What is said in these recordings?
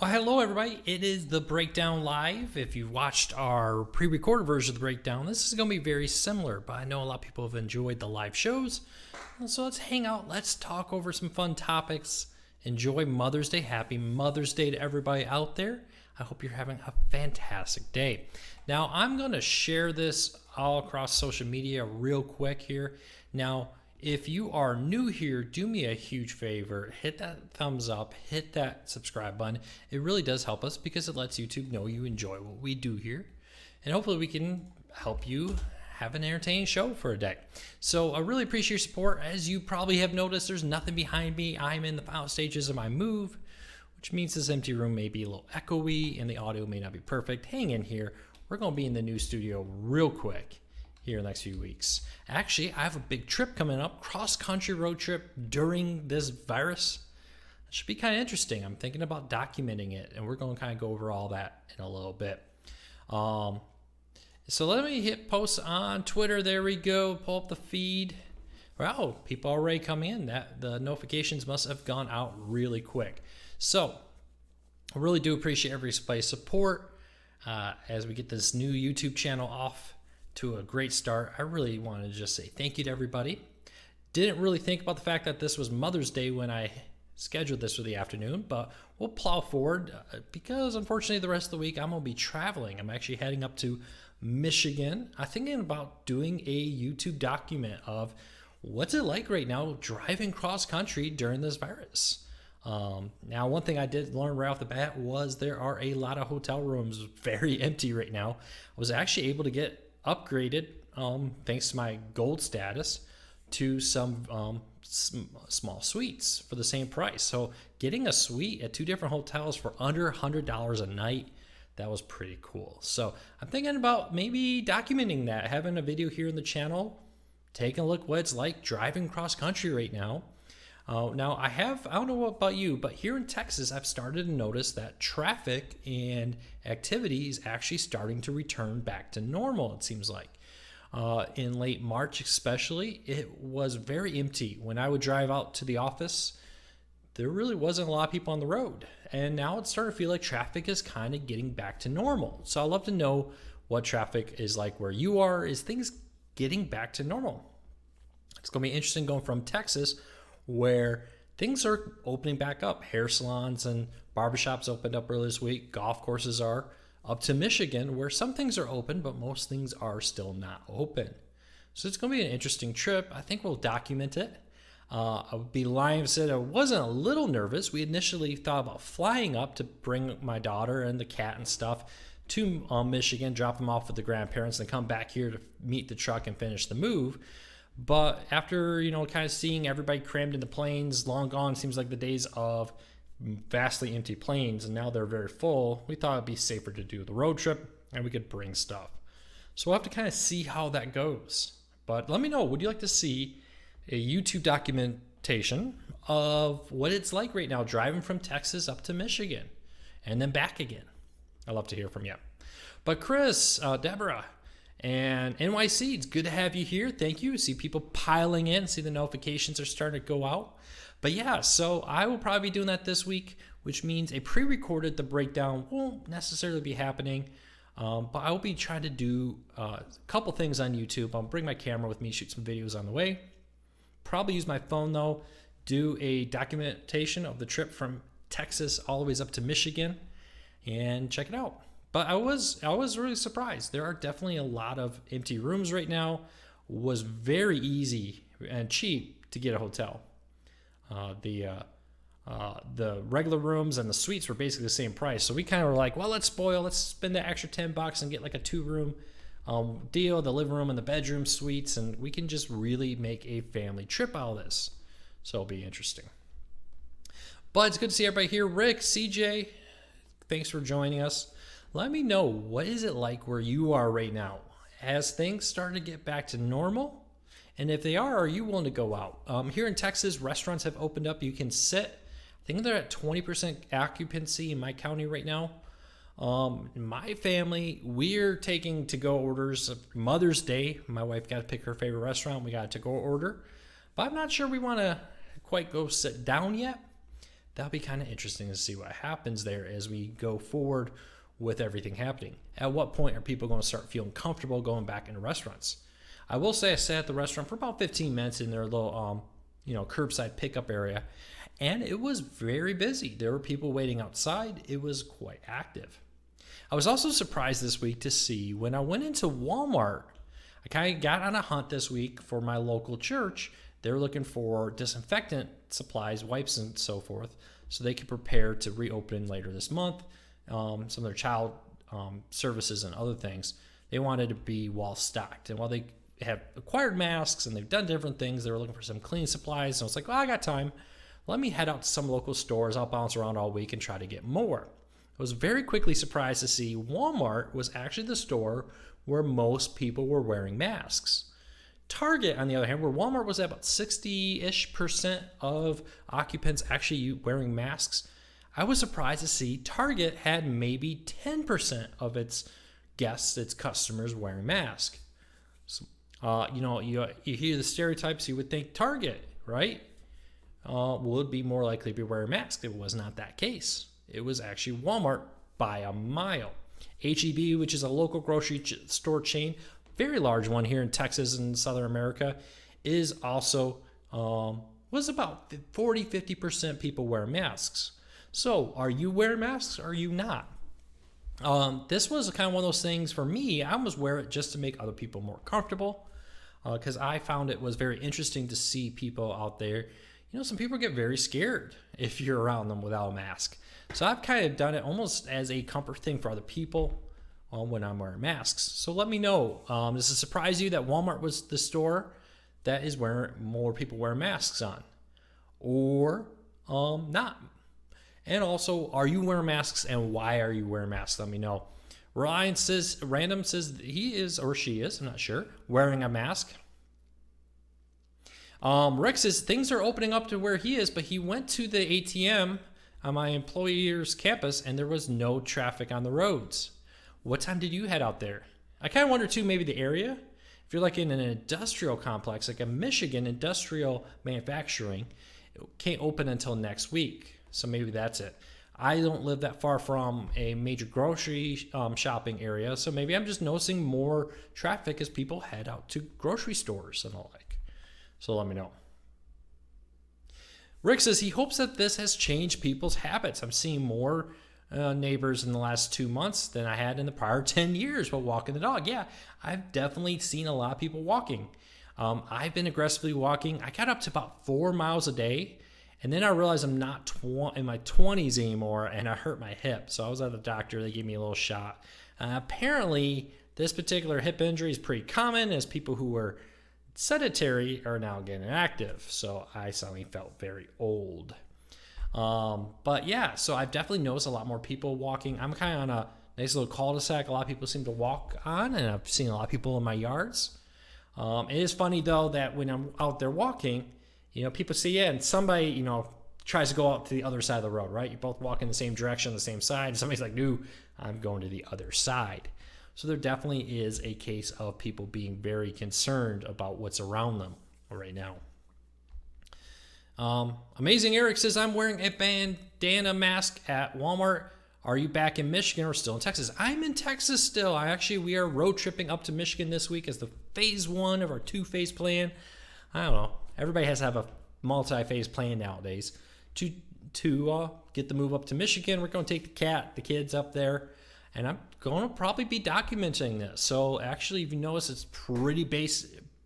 Well, hello everybody. It is the Breakdown Live. If you watched our pre-recorded version of the Breakdown, this is going to be very similar, but I know a lot of people have enjoyed the live shows. So let's hang out. Let's talk over some fun topics. Enjoy Mother's Day. Happy Mother's Day to everybody out there. I hope you're having a fantastic day. Now, I'm going to share this all across social media real quick here. Now, if you are new here, do me a huge favor. Hit that thumbs up, hit that subscribe button. It really does help us because it lets YouTube know you enjoy what we do here. And hopefully we can help you have an entertaining show for a day. So I really appreciate your support. As you probably have noticed, there's nothing behind me. I'm in the final stages of my move, which means this empty room may be a little echoey and the audio may not be perfect. Hang in here. We're going to be in the new studio real quick here in the next few weeks. Actually, I have a big trip coming up, cross-country road trip during this virus. It should be kind of interesting. I'm thinking about documenting it, and we're going to kind of go over all that in a little bit. So let me hit post on Twitter. There we go. Pull up the feed. Wow, people already come in. The notifications must have gone out really quick. So I really do appreciate everybody's support as we get this new YouTube channel off to a great start. I really want to just say thank you to everybody. Didn't really think about the fact that this was Mother's Day when I scheduled this for the afternoon, but we'll plow forward because unfortunately the rest of the week I'm going to be traveling. I'm actually heading up to Michigan. I'm thinking about doing a YouTube document of what's it like right now driving cross country during this virus. Now, one thing I did learn right off the bat was there are a lot of hotel rooms very empty right now. I was actually able to get upgraded thanks to my gold status to some small suites for the same price. So getting a suite at two different hotels for under $100 a night, that was pretty cool. So I'm thinking about maybe documenting that, having a video here in the channel, taking a look what it's like driving cross country right now. Now I don't know about you, but here in Texas, I've started to notice that traffic and activity is actually starting to return back to normal, it seems like. In late March especially, it was very empty. When I would drive out to the office, there really wasn't a lot of people on the road. And now it's starting to feel like traffic is kind of getting back to normal. So I'd love to know what traffic is like where you are. Is things getting back to normal? It's going to be interesting going from Texas, where things are opening back up. Hair salons and barbershops opened up earlier this week. Golf courses are up to Michigan, where some things are open, but most things are still not open. So it's going to be an interesting trip. I think we'll document it. I would be lying if I said I wasn't a little nervous. We initially thought about flying up to bring my daughter and the cat and stuff to Michigan, drop them off with the grandparents, and come back here to meet the truck and finish the move. But after, kind of seeing everybody crammed into planes, long gone, seems like the days of vastly empty planes, and now they're very full, we thought it'd be safer to do the road trip, and we could bring stuff. So we'll have to kind of see how that goes. But let me know, would you like to see a YouTube documentation of what it's like right now, driving from Texas up to Michigan, and then back again? I'd love to hear from you. But Chris, Deborah, and NYC, it's good to have you here. Thank you. See people piling in. See the notifications are starting to go out. But yeah, so I will probably be doing that this week, which means a pre-recorded The Breakdown won't necessarily be happening. But I will be trying to do a couple things on YouTube. I'll bring my camera with me, shoot some videos on the way. Probably use my phone though. Do a documentation of the trip from Texas all the way up to Michigan and check it out. But I was really surprised. There are definitely a lot of empty rooms right now. It was very easy and cheap to get a hotel. The regular rooms and the suites were basically the same price. So we kind of were like, well, let's spend the extra $10 and get like a 2-room deal, the living room and the bedroom suites, and we can just really make a family trip out of this. So it'll be interesting. But it's good to see everybody here. Rick, CJ, thanks for joining us. Let me know, what is it like where you are right now? Has things started to get back to normal? And if they are you willing to go out? Here in Texas, restaurants have opened up. You can sit. I think they're at 20% occupancy in my county right now. My family, we're taking to-go orders. Mother's Day, my wife got to pick her favorite restaurant. We got a to-go order. But I'm not sure we want to quite go sit down yet. that'll be kind of interesting to see what happens there as we go forward with everything happening. At what point are people going to start feeling comfortable going back into restaurants? I will say I sat at the restaurant for about 15 minutes in their little, curbside pickup area, and it was very busy. There were people waiting outside. It was quite active. I was also surprised this week to see when I went into Walmart. I kind of got on a hunt this week for my local church. They were looking for disinfectant supplies, wipes, and so forth, so they could prepare to reopen later this month. Some of their child services and other things. They wanted to be well stocked. And while they have acquired masks and they've done different things, they were looking for some cleaning supplies. So I was like, well, I got time. Let me head out to some local stores. I'll bounce around all week and try to get more. I was very quickly surprised to see Walmart was actually the store where most people were wearing masks. Target, on the other hand, where Walmart was at about 60-ish% of occupants actually wearing masks, I was surprised to see Target had maybe 10% of its guests, its customers, wearing masks. So, you hear the stereotypes, you would think Target, right, would be more likely to be wearing masks. It was not that case. It was actually Walmart by a mile. H-E-B, which is a local grocery store chain, very large one here in Texas and Southern America, is also was about 40-50% people wear masks. So are you wearing masks or are you not? This was kind of one of those things for me. I almost wear it just to make other people more comfortable, because I found it was very interesting to see people out there. Some people get very scared if you're around them without a mask. So I've kind of done it almost as a comfort thing for other people when I'm wearing masks. So let me know. Does it surprise you that Walmart was the store that is where more people wear masks on, or not? And also, are you wearing masks, and why are you wearing masks? Let me know. Random says he is, or she is, I'm not sure, wearing a mask. Rick says things are opening up to where he is, but he went to the ATM on my employer's campus and there was no traffic on the roads. What time did you head out there? I kind of wonder too, maybe the area. If you're like in an industrial complex, like a Michigan industrial manufacturing, it can't open until next week. So maybe that's it. I don't live that far from a major grocery shopping area, so maybe I'm just noticing more traffic as people head out to grocery stores and the like. So let me know. Rick says he hopes that this has changed people's habits. I'm seeing more neighbors in the last 2 months than I had in the prior 10 years while walking the dog. Yeah, I've definitely seen a lot of people walking. I've been aggressively walking. I got up to about 4 miles a day. And then I realized I'm not in my 20s anymore, and I hurt my hip. So I was at the doctor. They gave me a little shot. Apparently, this particular hip injury is pretty common, as people who were sedentary are now getting active. So I suddenly felt very old. But yeah, so I've definitely noticed a lot more people walking. I'm kind of on a nice little cul-de-sac. A lot of people seem to walk on, and I've seen a lot of people in my yards. It is funny, though, that when I'm out there walking, people see you and somebody, tries to go out to the other side of the road, right? You both walk in the same direction, the same side. And somebody's like, no, I'm going to the other side. So there definitely is a case of people being very concerned about what's around them right now. Amazing Eric says, I'm wearing a bandana mask at Walmart. Are you back in Michigan or still in Texas? I'm in Texas still. We are road tripping up to Michigan this week as the phase 1 of our 2-phase plan. I don't know. Everybody has to have a multi-phase plan nowadays to get the move up to Michigan. We're going to take the kids up there, and I'm going to probably be documenting this. So actually, if you notice, it's pretty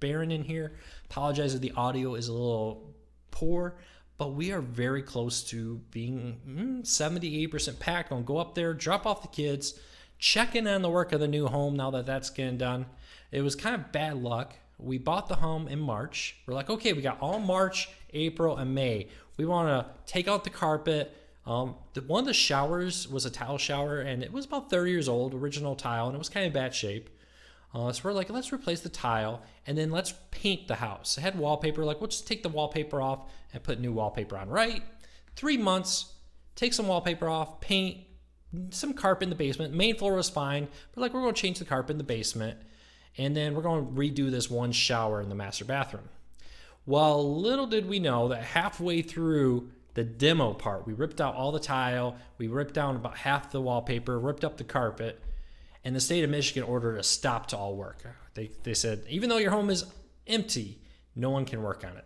barren in here. Apologize if the audio is a little poor, but we are very close to being 78% packed. I'm going to go up there, drop off the kids, check in on the work of the new home now that that's getting done. It was kind of bad luck. We bought the home in March. We're like, okay, we got all March, April, and May. We want to take out the carpet. One of the showers was a tile shower, and it was about 30 years old, original tile, and it was kind of bad shape. So we're like, let's replace the tile, and then let's paint the house. I had wallpaper. We'll just take the wallpaper off and put new wallpaper on. Right? 3 months, take some wallpaper off, paint, some carpet in the basement. Main floor was fine. We're going to change the carpet in the basement. And then we're going to redo this one shower in the master bathroom. Well, little did we know that halfway through the demo part. We ripped out all the tile. We ripped down about half the wallpaper, ripped up the carpet, and the state of Michigan ordered a stop to all work. They said, even though your home is empty, no one can work on it.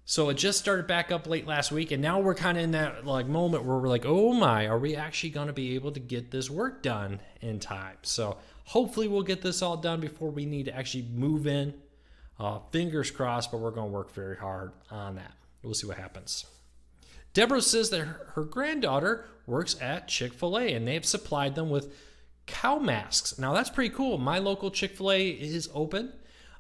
So it just started back up late last week, and now we're kind of in that like moment where we're like, oh my, are we actually going to be able to get this work done in time? So hopefully we'll get this all done before we need to actually move in. Fingers crossed, but we're going to work very hard on that. We'll see what happens. Deborah says that her granddaughter works at Chick-fil-A, and they have supplied them with cow masks. Now that's pretty cool. My local Chick-fil-A is open,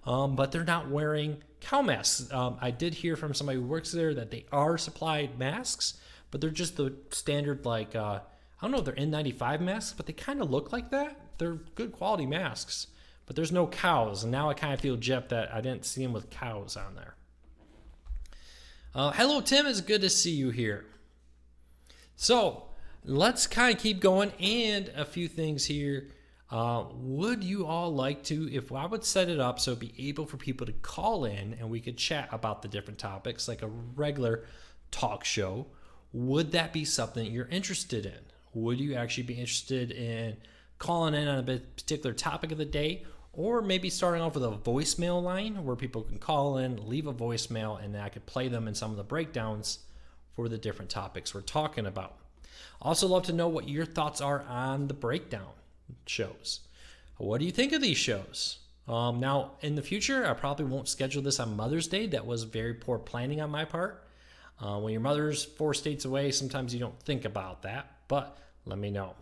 but they're not wearing cow masks. I did hear from somebody who works there that they are supplied masks, but they're just the standard, like, I don't know if they're N95 masks, but they kind of look like that. They're good quality masks, but there's no cows. And now I kind of feel gypped that I didn't see them with cows on there. Hello, Tim. It's good to see you here. So let's kind of keep going, and a few things here. Would you all like to, if I would set it up so it'd be able for people to call in and we could chat about the different topics like a regular talk show, would that be something you're interested in? Would you actually be interested in calling in on a particular topic of the day, or maybe starting off with a voicemail line where people can call in, leave a voicemail, and then I could play them in some of the breakdowns for the different topics we're talking about. Also love to know what your thoughts are on the breakdown shows. What do you think of these shows? Now, in the future, I probably won't schedule this on Mother's Day. That was very poor planning on my part. When your mother's 4 states away, sometimes you don't think about that, but let me know.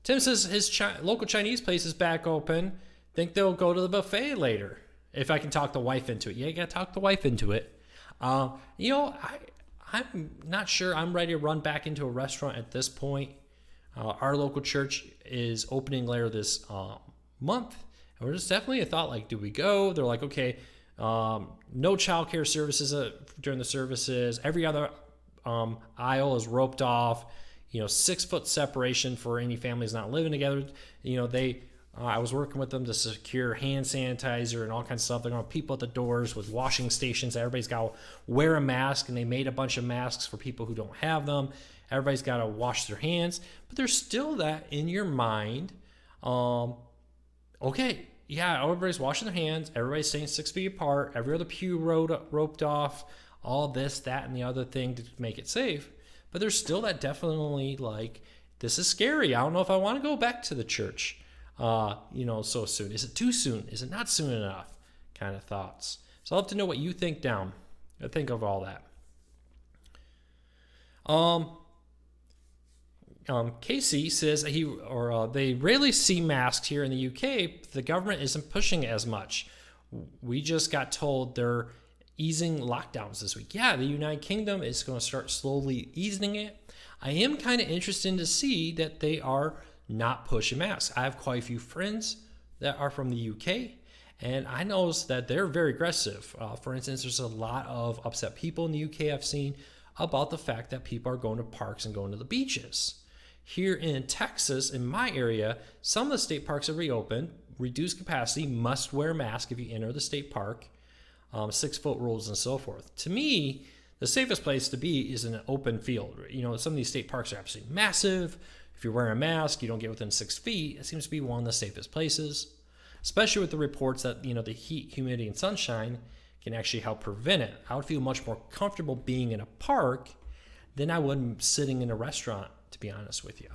Tim says his local Chinese place is back open. Think they'll go to the buffet later. If I can talk the wife into it. Yeah, you got to talk the wife into it. I'm not sure I'm ready to run back into a restaurant at this point. Our local church is opening later this month. And we're just definitely a thought, like, do we go? They're like, okay, no child care services during the services. Every other aisle is roped off. 6-foot separation for any families not living together. I was working with them to secure hand sanitizer and all kinds of stuff. They're going to have people at the doors with washing stations. Everybody's got to wear a mask, and they made a bunch of masks for people who don't have them. Everybody's got to wash their hands. But there's still that in your mind. Okay, yeah, everybody's washing their hands. Everybody's staying 6 feet apart. Every other pew roped off. All this, that, and the other thing to make it safe. But there's still that definitely, like, this is scary. I don't know if I want to go back to the church, so soon. Is it too soon? Is it not soon enough? Kind of thoughts. So I'll have to know what you think down. I think of all that. Casey says they rarely see masks here in the UK. The government isn't pushing it as much. We just got told they're easing lockdowns this week. Yeah, the United Kingdom is going to start slowly easing it. I am kind of interested to see that they are not pushing masks. I have quite a few friends that are from the UK, and I know that they're very aggressive. For instance, there's a lot of upset people in the UK I've seen about the fact that people are going to parks and going to the beaches. Here in Texas, in my area, some of the state parks have reopened, reduced capacity, must wear a mask if you enter the state park. 6-foot rules and so forth. To me, the safest place to be is in an open field. Some of these state parks are absolutely massive. If you're wearing a mask, you don't get within 6 feet. It seems to be one of the safest places, especially with the reports that, the heat, humidity, and sunshine can actually help prevent it. I would feel much more comfortable being in a park than I would sitting in a restaurant, to be honest with you.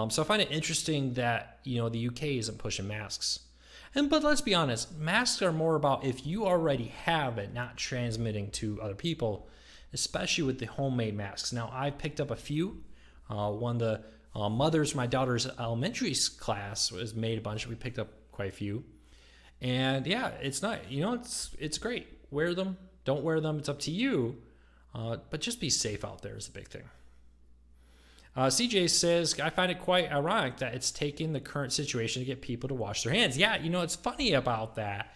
So I find it interesting that, the UK isn't pushing masks. But let's be honest, masks are more about if you already have it, not transmitting to other people, especially with the homemade masks. Now, I picked up a few. One of the mothers, my daughter's elementary class, was made a bunch. We picked up quite a few. And yeah, it's not, it's great. Wear them, don't wear them, it's up to you. But just be safe out there is the big thing. CJ says, I find it quite ironic that it's taking the current situation to get people to wash their hands. Yeah, it's funny about that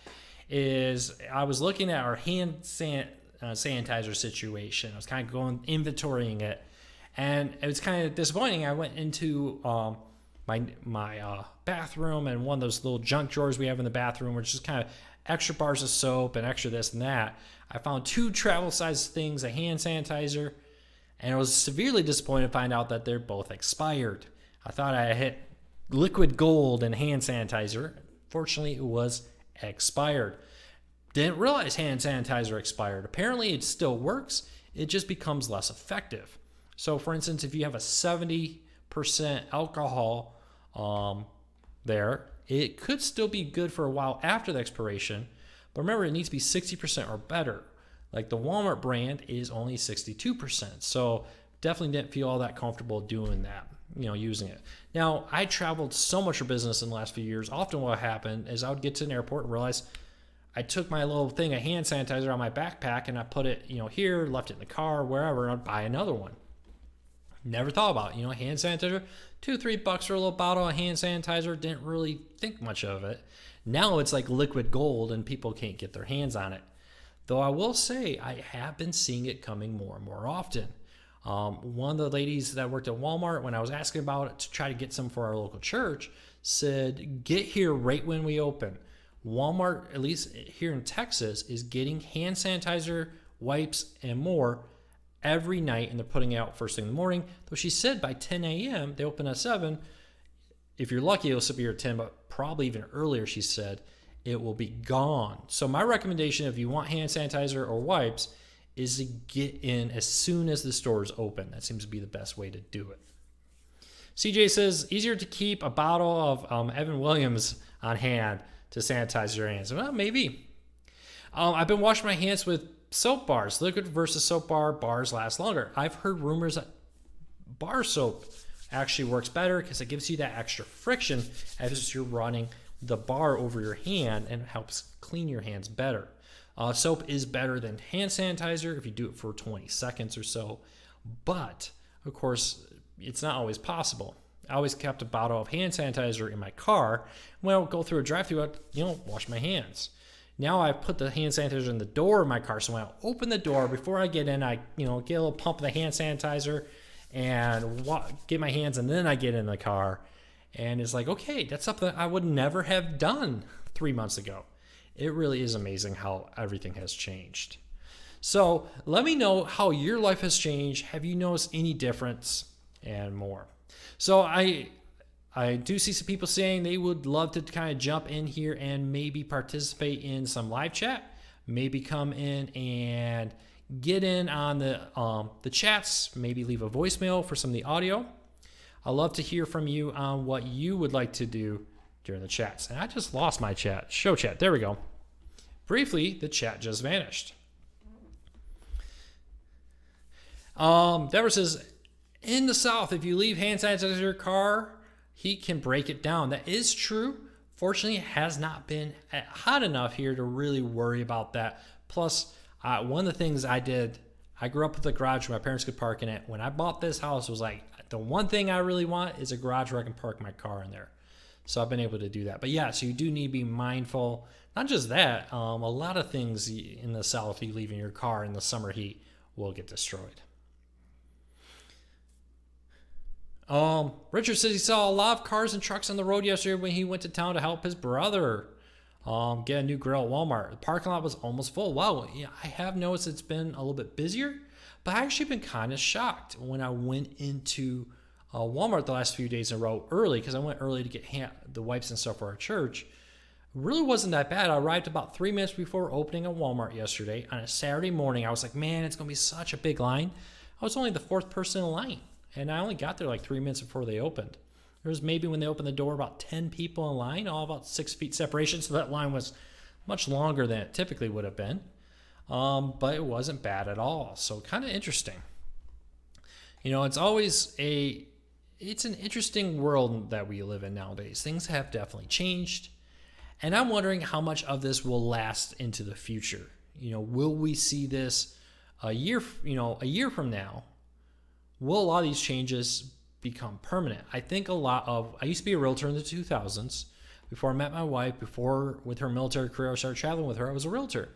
is I was looking at our hand sanitizer situation. I was kind of inventorying it, and it was kind of disappointing. I went into my bathroom, and one of those little junk drawers we have in the bathroom, which is kind of extra bars of soap and extra this and that. I found 2 travel-sized things of hand sanitizer, and I was severely disappointed to find out that they're both expired. I thought I hit liquid gold in hand sanitizer. Fortunately, it was expired. Didn't realize hand sanitizer expired. Apparently, it still works. It just becomes less effective. So, for instance, if you have a 70% alcohol there, it could still be good for a while after the expiration. But remember, it needs to be 60% or better. Like the Walmart brand is only 62%. So definitely didn't feel all that comfortable doing that, using it. Now, I traveled so much for business in the last few years. Often what happened is I would get to an airport and realize I took my little thing of hand sanitizer on my backpack and I put it, here, left it in the car, wherever, and I'd buy another one. Never thought about, hand sanitizer, $2-3 for a little bottle of hand sanitizer. Didn't really think much of it. Now it's like liquid gold and people can't get their hands on it. Though I will say I have been seeing it coming more and more often. One of the ladies that worked at Walmart, when I was asking about it to try to get some for our local church, said, get here right when we open. Walmart, at least here in Texas, is getting hand sanitizer, wipes, and more every night, and they're putting it out first thing in the morning. Though she said by 10 a.m., they open at 7. If you're lucky, it'll still be here at 10, but probably even earlier, she said, it will be gone. So my recommendation, if you want hand sanitizer or wipes, is to get in as soon as the stores open. That seems to be the best way to do it. CJ says, easier to keep a bottle of Evan Williams on hand to sanitize your hands. Well, maybe. I've been washing my hands with soap bars. Liquid versus soap bars last longer. I've heard rumors that bar soap actually works better because it gives you that extra friction as you're running the bar over your hand and helps clean your hands better. Soap is better than hand sanitizer if you do it for 20 seconds or so, but of course it's not always possible. I always kept a bottle of hand sanitizer in my car. When I would go through a drive-through, I'd wash my hands. Now I put the hand sanitizer in the door of my car, so when I open the door, before I get in, I get a little pump of the hand sanitizer and get my hands, and then I get in the car. And it's like, okay, that's something I would never have done 3 months ago. It really is amazing how everything has changed. So let me know how your life has changed. Have you noticed any difference and more? So I do see some people saying they would love to kind of jump in here and maybe participate in some live chat, maybe come in and get in on the chats, maybe leave a voicemail for some of the audio. I'd love to hear from you on what you would like to do during the chats. And I just lost my chat. Show chat. There we go. Briefly, the chat just vanished. Deborah says, in the South, if you leave hand sanitizer in your car, heat can break it down. That is true. Fortunately, it has not been hot enough here to really worry about that. Plus, one of the things I did, I grew up with a garage where my parents could park in it. When I bought this house, it was like, the one thing I really want is a garage where I can park my car in there. So I've been able to do that. But yeah, so you do need to be mindful. Not just that, a lot of things in the South, you leave in your car in the summer heat will get destroyed. Richard says he saw a lot of cars and trucks on the road yesterday when he went to town to help his brother get a new grill at Walmart. The parking lot was almost full. Wow, yeah, I have noticed it's been a little bit busier, but I actually been kind of shocked when I went into Walmart the last few days in a row early, because I went early to get the wipes and stuff for our church. It really wasn't that bad. I arrived about 3 minutes before opening at Walmart yesterday on a Saturday morning. I was like, man, it's going to be such a big line. I was only the 4th person in line, and I only got there like 3 minutes before they opened. There was maybe when they opened the door about 10 people in line, all about 6 feet separation, so that line was much longer than it typically would have been. But it wasn't bad at all, so kind of interesting. It's an interesting world that we live in nowadays. Things have definitely changed, and I'm wondering how much of this will last into the future. Will we see this a year from now? Will a lot of these changes become permanent? I think I used to be a realtor in the 2000s. Before I met my wife, with her military career, I started traveling with her, I was a realtor.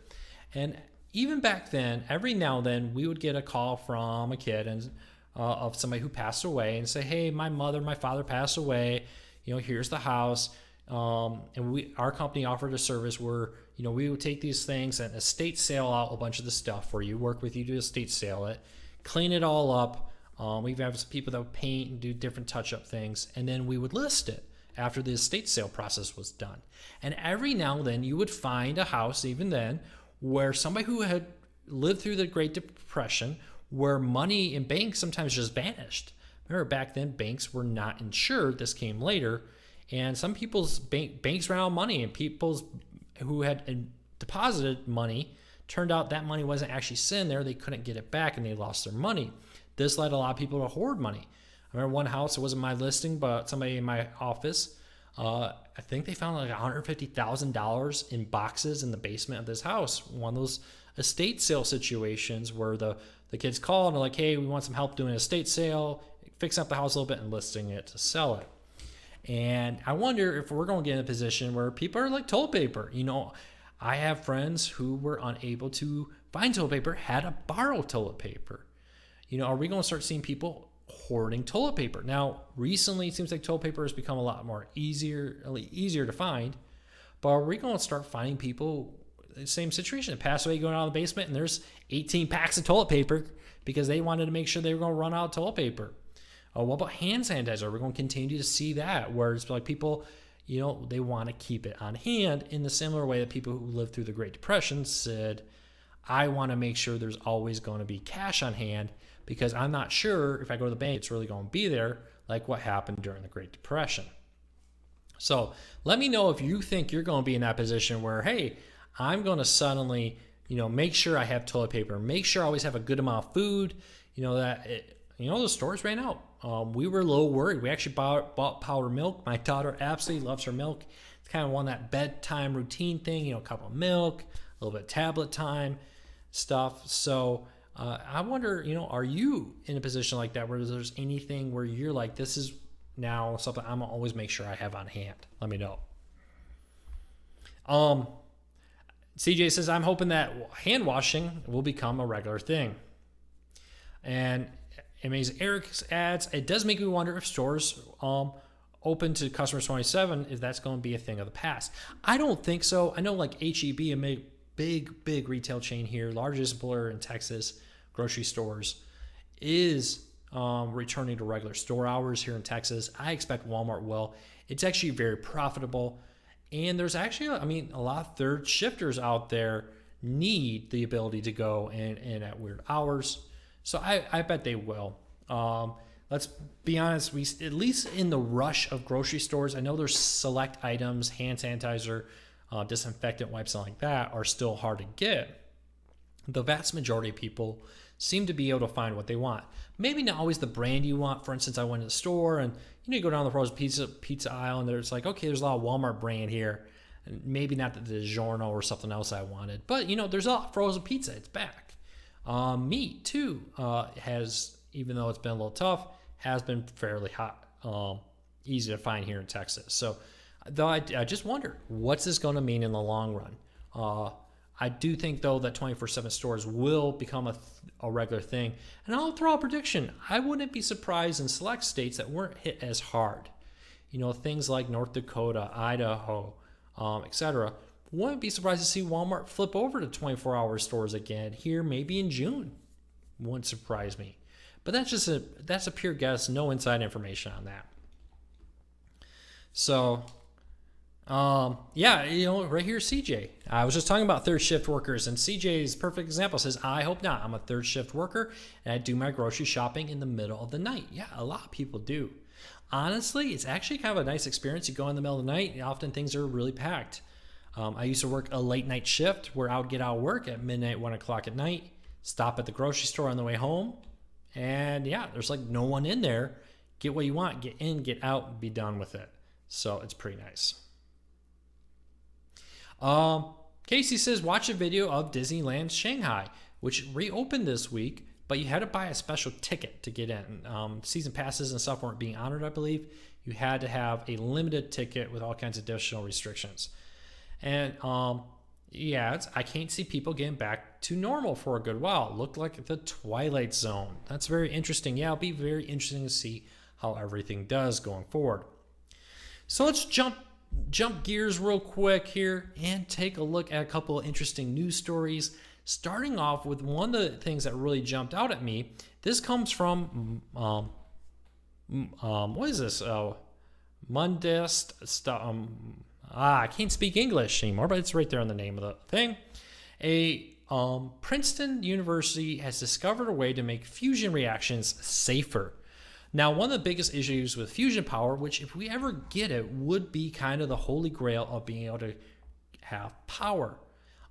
And even back then, every now and then, we would get a call from a kid and of somebody who passed away and say, hey, my father passed away. Here's the house. And our company offered a service where, we would take these things and estate sale out a bunch of the stuff for you, work with you to estate sale it, clean it all up. We have some people that would paint and do different touch-up things, and then we would list it after the estate sale process was done. And every now and then you would find a house, even then, where somebody who had lived through the Great Depression, where money in banks sometimes just vanished. Remember, back then banks were not insured. This came later, and some people's banks ran out of money, and people's who had deposited money, turned out that money wasn't actually sitting there. They couldn't get it back, and they lost their money. This led a lot of people to hoard money. I remember one house, it wasn't my listing, but somebody in my office, I think they found like $150,000 in boxes in the basement of this house. One of those estate sale situations where the kids call and they're like, hey, we want some help doing an estate sale, fixing up the house a little bit and listing it to sell it. And I wonder if we're going to get in a position where people are like toilet paper. I have friends who were unable to find toilet paper, had to borrow toilet paper. Are we going to start seeing people hoarding toilet paper? Now, recently, it seems like toilet paper has become a lot more easier to find. But are we going to start finding people in the same situation? Pass away, going out of the basement, and there's 18 packs of toilet paper because they wanted to make sure they were going to run out of toilet paper. What about hand sanitizer? We're going to continue to see that, where it's like people, they want to keep it on hand in the similar way that people who lived through the Great Depression said, I want to make sure there's always going to be cash on hand, because I'm not sure if I go to the bank, it's really going to be there, like what happened during the Great Depression. So let me know if you think you're going to be in that position where, hey, I'm going to suddenly, make sure I have toilet paper, make sure I always have a good amount of food, the stores ran out. We were a little worried. We actually bought powdered milk. My daughter absolutely loves her milk. It's kind of one that bedtime routine thing, a cup of milk, a little bit of tablet time stuff. So I wonder, are you in a position like that where there's anything where you're like, this is now something I'm gonna always make sure I have on hand? Let me know. CJ says, I'm hoping that hand washing will become a regular thing. And Amazing Eric adds, it does make me wonder if stores open to customers 27, if that's going to be a thing of the past. I don't think so. I know like H-E-B, a big retail chain here, largest employer in Texas, grocery stores, is returning to regular store hours here in Texas. I expect Walmart will. It's actually very profitable. And there's actually, a lot of third shifters out there need the ability to go and at weird hours. So I bet they will. Let's be honest, we at least in the rush of grocery stores, I know there's select items, hand sanitizer, disinfectant wipes, and like that are still hard to get. The vast majority of people seem to be able to find what they want. Maybe not always the brand you want. For instance, I went to the store and you go down the frozen pizza aisle and there's like, okay, there's a lot of Walmart brand here. And maybe not the DiGiorno or something else I wanted. But, there's a lot of frozen pizza. It's back. Meat, too, has, even though it's been a little tough, has been fairly hot, easy to find here in Texas. So, though I just wonder, what's this going to mean in the long run? I do think, though, that 24/7 stores will become a regular thing. And I'll throw a prediction. I wouldn't be surprised in select states that weren't hit as hard. Things like North Dakota, Idaho, etc. Wouldn't be surprised to see Walmart flip over to 24-hour stores again here, maybe in June. Wouldn't surprise me. But that's a pure guess, no inside information on that. So, right here, CJ. I was just talking about third shift workers, and CJ's perfect example says, I hope not. I'm a third shift worker, and I do my grocery shopping in the middle of the night. Yeah, a lot of people do. Honestly, it's actually kind of a nice experience. You go in the middle of the night, and often things are really packed. I used to work a late night shift where I would get out of work at midnight, 1 o'clock at night, stop at the grocery store on the way home, and there's like no one in there. Get what you want, get in, get out, be done with it. So it's pretty nice. Casey says, watch a video of Disneyland Shanghai, which reopened this week, but you had to buy a special ticket to get in. Season passes and stuff weren't being honored, I believe. You had to have a limited ticket with all kinds of additional restrictions. And I can't see people getting back to normal for a good while. It looked like the Twilight Zone. That's very interesting. Yeah, it'll be very interesting to see how everything does going forward. So let's jump jump gears real quick here and take a look at a couple of interesting news stories. Starting off with one of the things that really jumped out at me. This comes from what is this? I can't speak English anymore, but it's right there on the name of the thing. Princeton University has discovered a way to make fusion reactions safer. Now, one of the biggest issues with fusion power, which if we ever get it, would be kind of the holy grail of being able to have power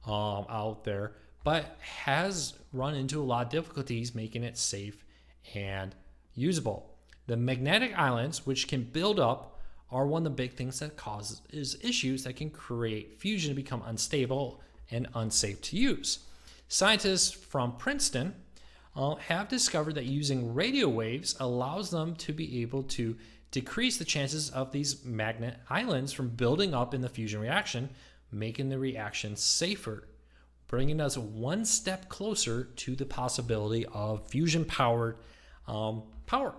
out there, but has run into a lot of difficulties making it safe and usable. The magnetic islands, which can build up, are one of the big things that causes issues that can create fusion to become unstable and unsafe to use. Scientists from Princeton have discovered that using radio waves allows them to be able to decrease the chances of these magnet islands from building up in the fusion reaction, making the reaction safer, bringing us one step closer to the possibility of fusion-powered power.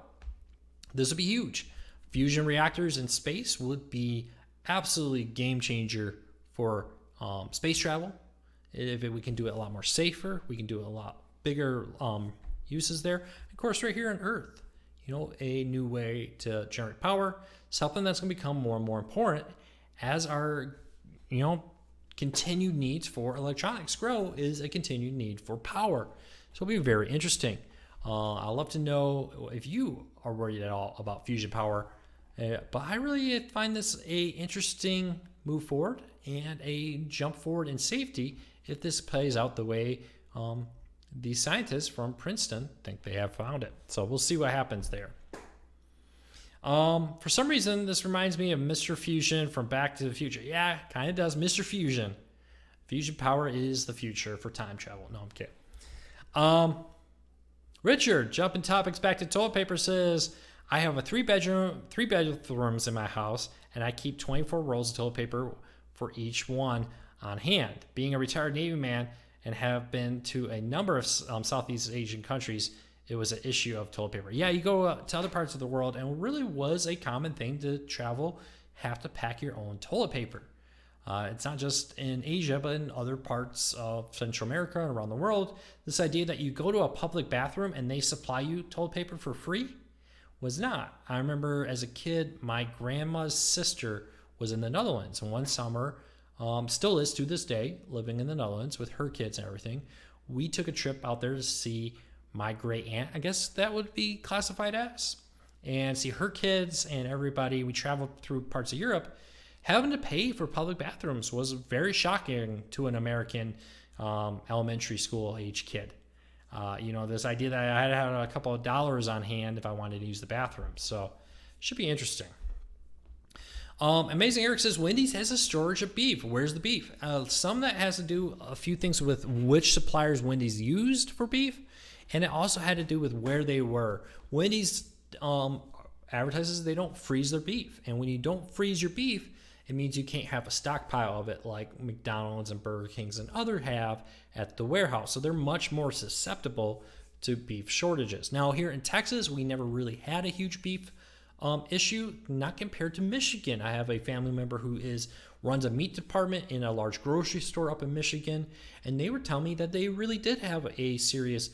This would be huge. Fusion reactors in space would be absolutely game changer for space travel. If we can do it a lot more safer, we can do it a lot bigger uses there. Of course, right here on Earth, a new way to generate power, something that's going to become more and more important as our, continued needs for electronics grow, is a continued need for power. So it'll be very interesting. I'd love to know if you are worried at all about fusion power. But I really find this a interesting move forward and a jump forward in safety if this plays out the way these scientists from Princeton think they have found it. So we'll see what happens there. For some reason, this reminds me of Mr. Fusion from Back to the Future. Yeah, kind of does. Mr. Fusion. Fusion power is the future for time travel. No, I'm kidding. Richard, jumping topics back to toilet paper, says, I have three bathrooms in my house, and I keep 24 rolls of toilet paper for each one on hand. Being a retired Navy man and have been to a number of Southeast Asian countries, it was an issue of toilet paper. Yeah, you go to other parts of the world, and it really was a common thing to travel, have to pack your own toilet paper. It's not just in Asia, but in other parts of Central America and around the world. This idea that you go to a public bathroom and they supply you toilet paper for free was not. I remember as a kid, my grandma's sister was in the Netherlands, and one summer, still is to this day, living in the Netherlands with her kids and everything. We took a trip out there to see my great aunt, I guess that would be classified as, and see her kids and everybody. We traveled through parts of Europe. Having to pay for public bathrooms was very shocking to an American elementary school age kid. This idea that I had to have a couple of dollars on hand if I wanted to use the bathroom. So should be interesting. Amazing Eric says Wendy's has a storage of beef. Where's the beef? Some that has to do a few things with which suppliers Wendy's used for beef, and it also had to do with where they were. Wendy's advertises they don't freeze their beef, and when you don't freeze your beef, it means you can't have a stockpile of it like McDonald's and Burger Kings and other have at the warehouse. So they're much more susceptible to beef shortages. Now here in Texas, we never really had a huge beef issue, not compared to Michigan. I have a family member who runs a meat department in a large grocery store up in Michigan, and they were telling me that they really did have a serious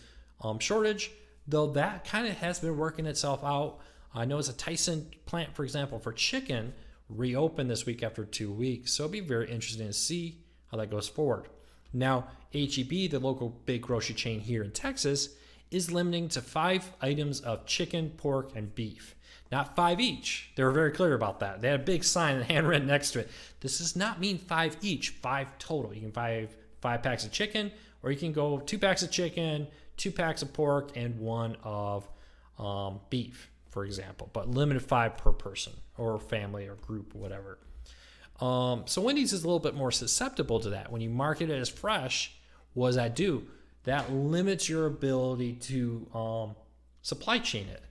shortage, though that kind of has been working itself out. I know it's a Tyson plant, for example, for chicken, reopened this week after 2 weeks. So it'll be very interesting to see how that goes forward. Now, H-E-B, the local big grocery chain here in Texas, is limiting to 5 items of chicken, pork, and beef. Not 5 each. They were very clear about that. They had a big sign and handwritten next to it. This does not mean 5 each, 5 total. You can buy 5 packs of chicken, or you can go 2 packs of chicken, 2 packs of pork, and 1 of beef, for example, but limited 5 per person or family or group or whatever. So Wendy's is a little bit more susceptible to that. When you market it as fresh, what does that do? That limits your ability to supply chain it.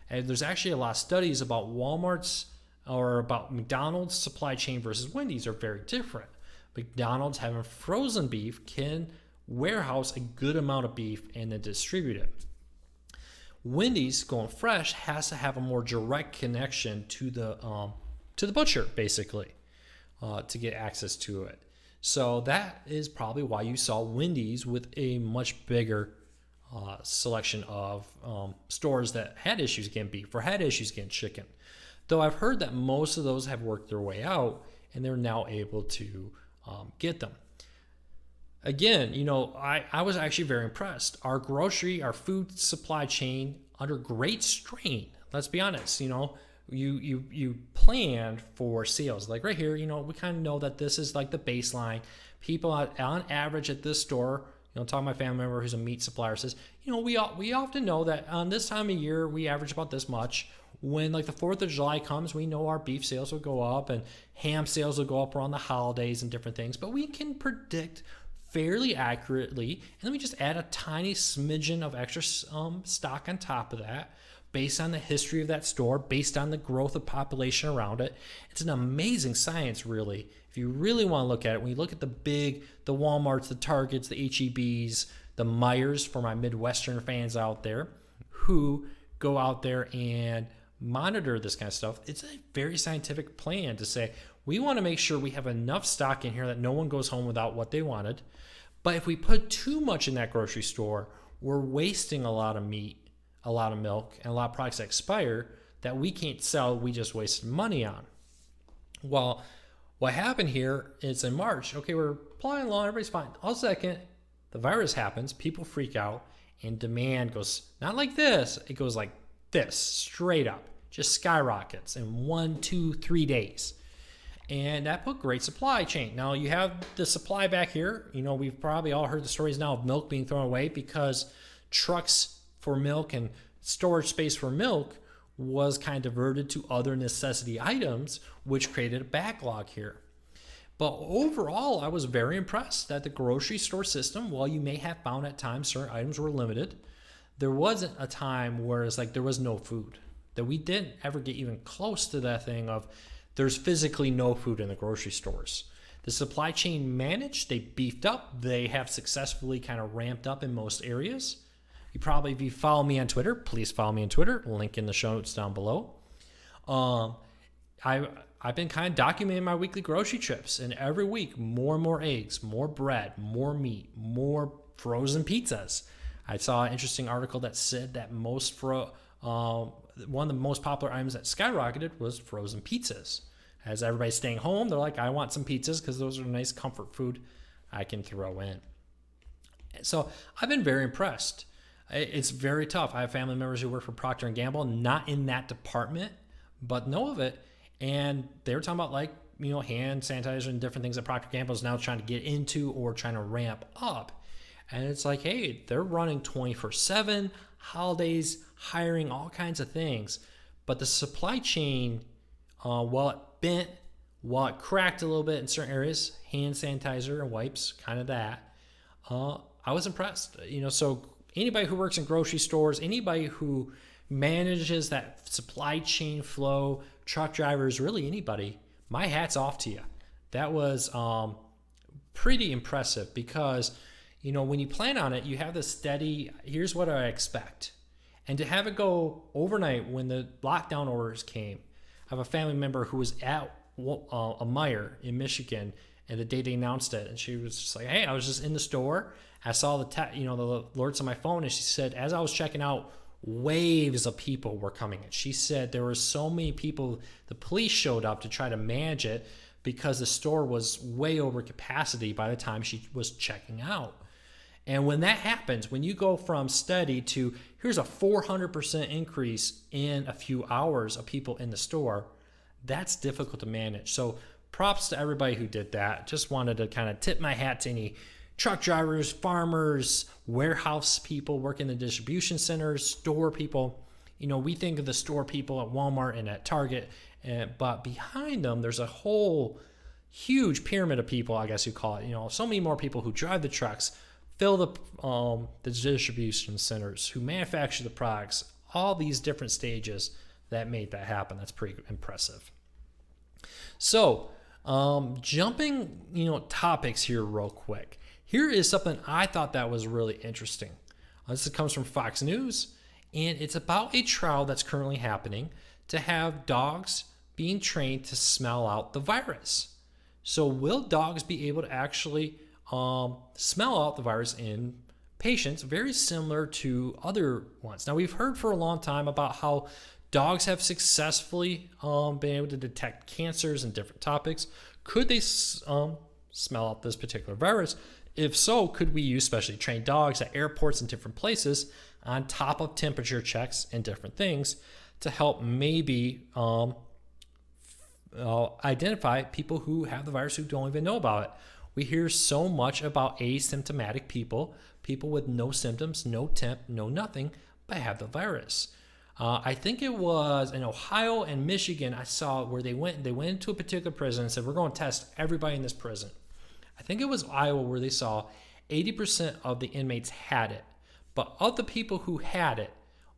And there's actually a lot of studies about Walmart's or about McDonald's supply chain versus Wendy's are very different. McDonald's having frozen beef can warehouse a good amount of beef and then distribute it. Wendy's going fresh has to have a more direct connection to the butcher, basically. to get access to it. So that is probably why you saw Wendy's with a much bigger selection of stores that had issues getting beef or had issues getting chicken. Though I've heard that most of those have worked their way out and they're now able to get them. Again, I was actually very impressed. Our food supply chain under great strain. Let's be honest, you plan for sales. Like right here, we kind of know that this is like the baseline. People on average at this store, talking to my family member who's a meat supplier says, we often know that on this time of year, we average about this much. When like the 4th of July comes, we know our beef sales will go up and ham sales will go up around the holidays and different things, but we can predict fairly accurately, and then we just add a tiny smidgen of extra stock on top of that based on the history of that store, based on the growth of population around it. It's an amazing science, really. If you really want to look at it, when you look at the Walmarts, the Targets, the H-E-Bs, the Meijers, for my Midwestern fans out there who go out there and monitor this kind of stuff, it's a very scientific plan to say, we want to make sure we have enough stock in here that no one goes home without what they wanted. But if we put too much in that grocery store, we're wasting a lot of meat, a lot of milk, and a lot of products that expire that we can't sell, we just wasted money on. Well, what happened here is in March, okay, we're plodding along, everybody's fine. All of a second, the virus happens, people freak out, and demand goes not like this, it goes like this, straight up, just skyrockets in 1, 2, 3 days. And that put great supply chain. Now you have the supply back here. We've probably all heard the stories now of milk being thrown away because trucks for milk and storage space for milk was kind of diverted to other necessity items, which created a backlog here. But overall, I was very impressed that the grocery store system, while you may have found at times certain items were limited, there wasn't a time where it's like there was no food. That we didn't ever get even close to that thing of there's physically no food in the grocery stores. The supply chain managed, they beefed up, they have successfully kind of ramped up in most areas. If you follow me on Twitter, please follow me on Twitter, link in the show notes down below. I've been kind of documenting my weekly grocery trips, and every week, more and more eggs, more bread, more meat, more frozen pizzas. I saw an interesting article that said that one of the most popular items that skyrocketed was frozen pizzas. As everybody's staying home, they're like, I want some pizzas because those are nice comfort food I can throw in. So I've been very impressed. It's very tough. I have family members who work for Procter & Gamble, not in that department, but know of it. And they were talking about hand sanitizer and different things that Procter & Gamble is now trying to get into or trying to ramp up. And it's like, hey, they're running 24/7, holidays, hiring, all kinds of things. But the supply chain, while it cracked a little bit in certain areas, hand sanitizer and wipes, kind of that, I was impressed. So anybody who works in grocery stores, anybody who manages that supply chain flow, truck drivers, really anybody, my hat's off to you. That was pretty impressive because, when you plan on it, you have this steady, here's what I expect. And to have it go overnight when the lockdown orders came, I have a family member who was at a Meijer in Michigan, and the day they announced it, and she was just like, hey, I was just in the store. I saw the alerts on my phone, and she said, as I was checking out, waves of people were coming in. She said there were so many people, the police showed up to try to manage it because the store was way over capacity by the time she was checking out. And when that happens, when you go from steady to here's a 400% increase in a few hours of people in the store, that's difficult to manage. So props to everybody who did that. Just wanted to kind of tip my hat to any truck drivers, farmers, warehouse people working in the distribution centers, store people. We think of the store people at Walmart and at Target, but behind them, there's a whole huge pyramid of people, I guess you call it. So many more people who drive the trucks, fill the distribution centers, who manufacture the products, all these different stages that made that happen. That's pretty impressive. So, jumping, topics here real quick. Here is something I thought that was really interesting. This comes from Fox News, and it's about a trial that's currently happening to have dogs being trained to smell out the virus. So will dogs be able to actually smell out the virus in patients, very similar to other ones? Now, we've heard for a long time about how dogs have successfully been able to detect cancers and different topics. Could they smell out this particular virus? If so, could we use specially trained dogs at airports and different places on top of temperature checks and different things to help maybe identify people who have the virus who don't even know about it? We hear so much about asymptomatic people with no symptoms, no temp, no nothing, but have the virus. I think it was in Ohio and Michigan I saw where they went into a particular prison and said, we're going to test everybody in this prison. I think it was Iowa where they saw 80% of the inmates had it. But of the people who had it,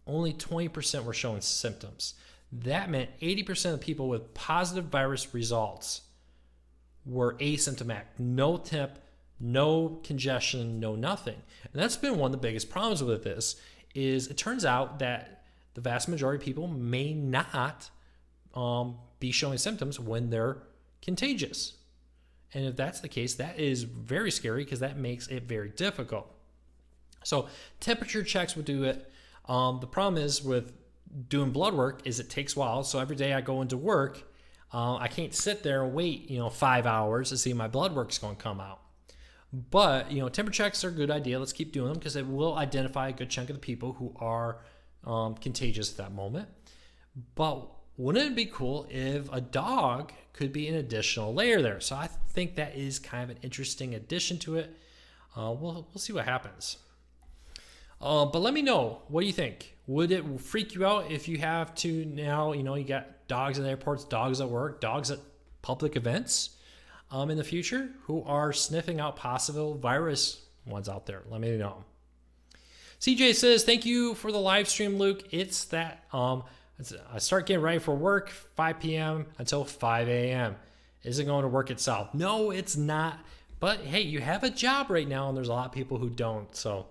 only 20% were showing symptoms. That meant 80% of people with positive virus results were asymptomatic. No temp, no congestion, no nothing. And that's been one of the biggest problems with this is it turns out that the vast majority of people may not be showing symptoms when they're contagious. And if that's the case, that is very scary because that makes it very difficult. So temperature checks would do it. The problem is with doing blood work is it takes a while. So every day I go into work, I can't sit there and wait, 5 hours to see if my blood work's going to come out. But, temperature checks are a good idea. Let's keep doing them because it will identify a good chunk of the people who are contagious at that moment. But wouldn't it be cool if a dog could be an additional layer there? So I think that is kind of an interesting addition to it. We'll see what happens. But let me know, what do you think? Would it freak you out if you have to now, you got dogs at airports, dogs at work, dogs at public events in the future who are sniffing out possible virus ones out there? Let me know. CJ says, thank you for the live stream, Luke. It's that I start getting ready for work 5 p.m. until 5 a.m. Is it going to work itself? No, it's not. But hey, you have a job right now, and there's a lot of people who don't. So,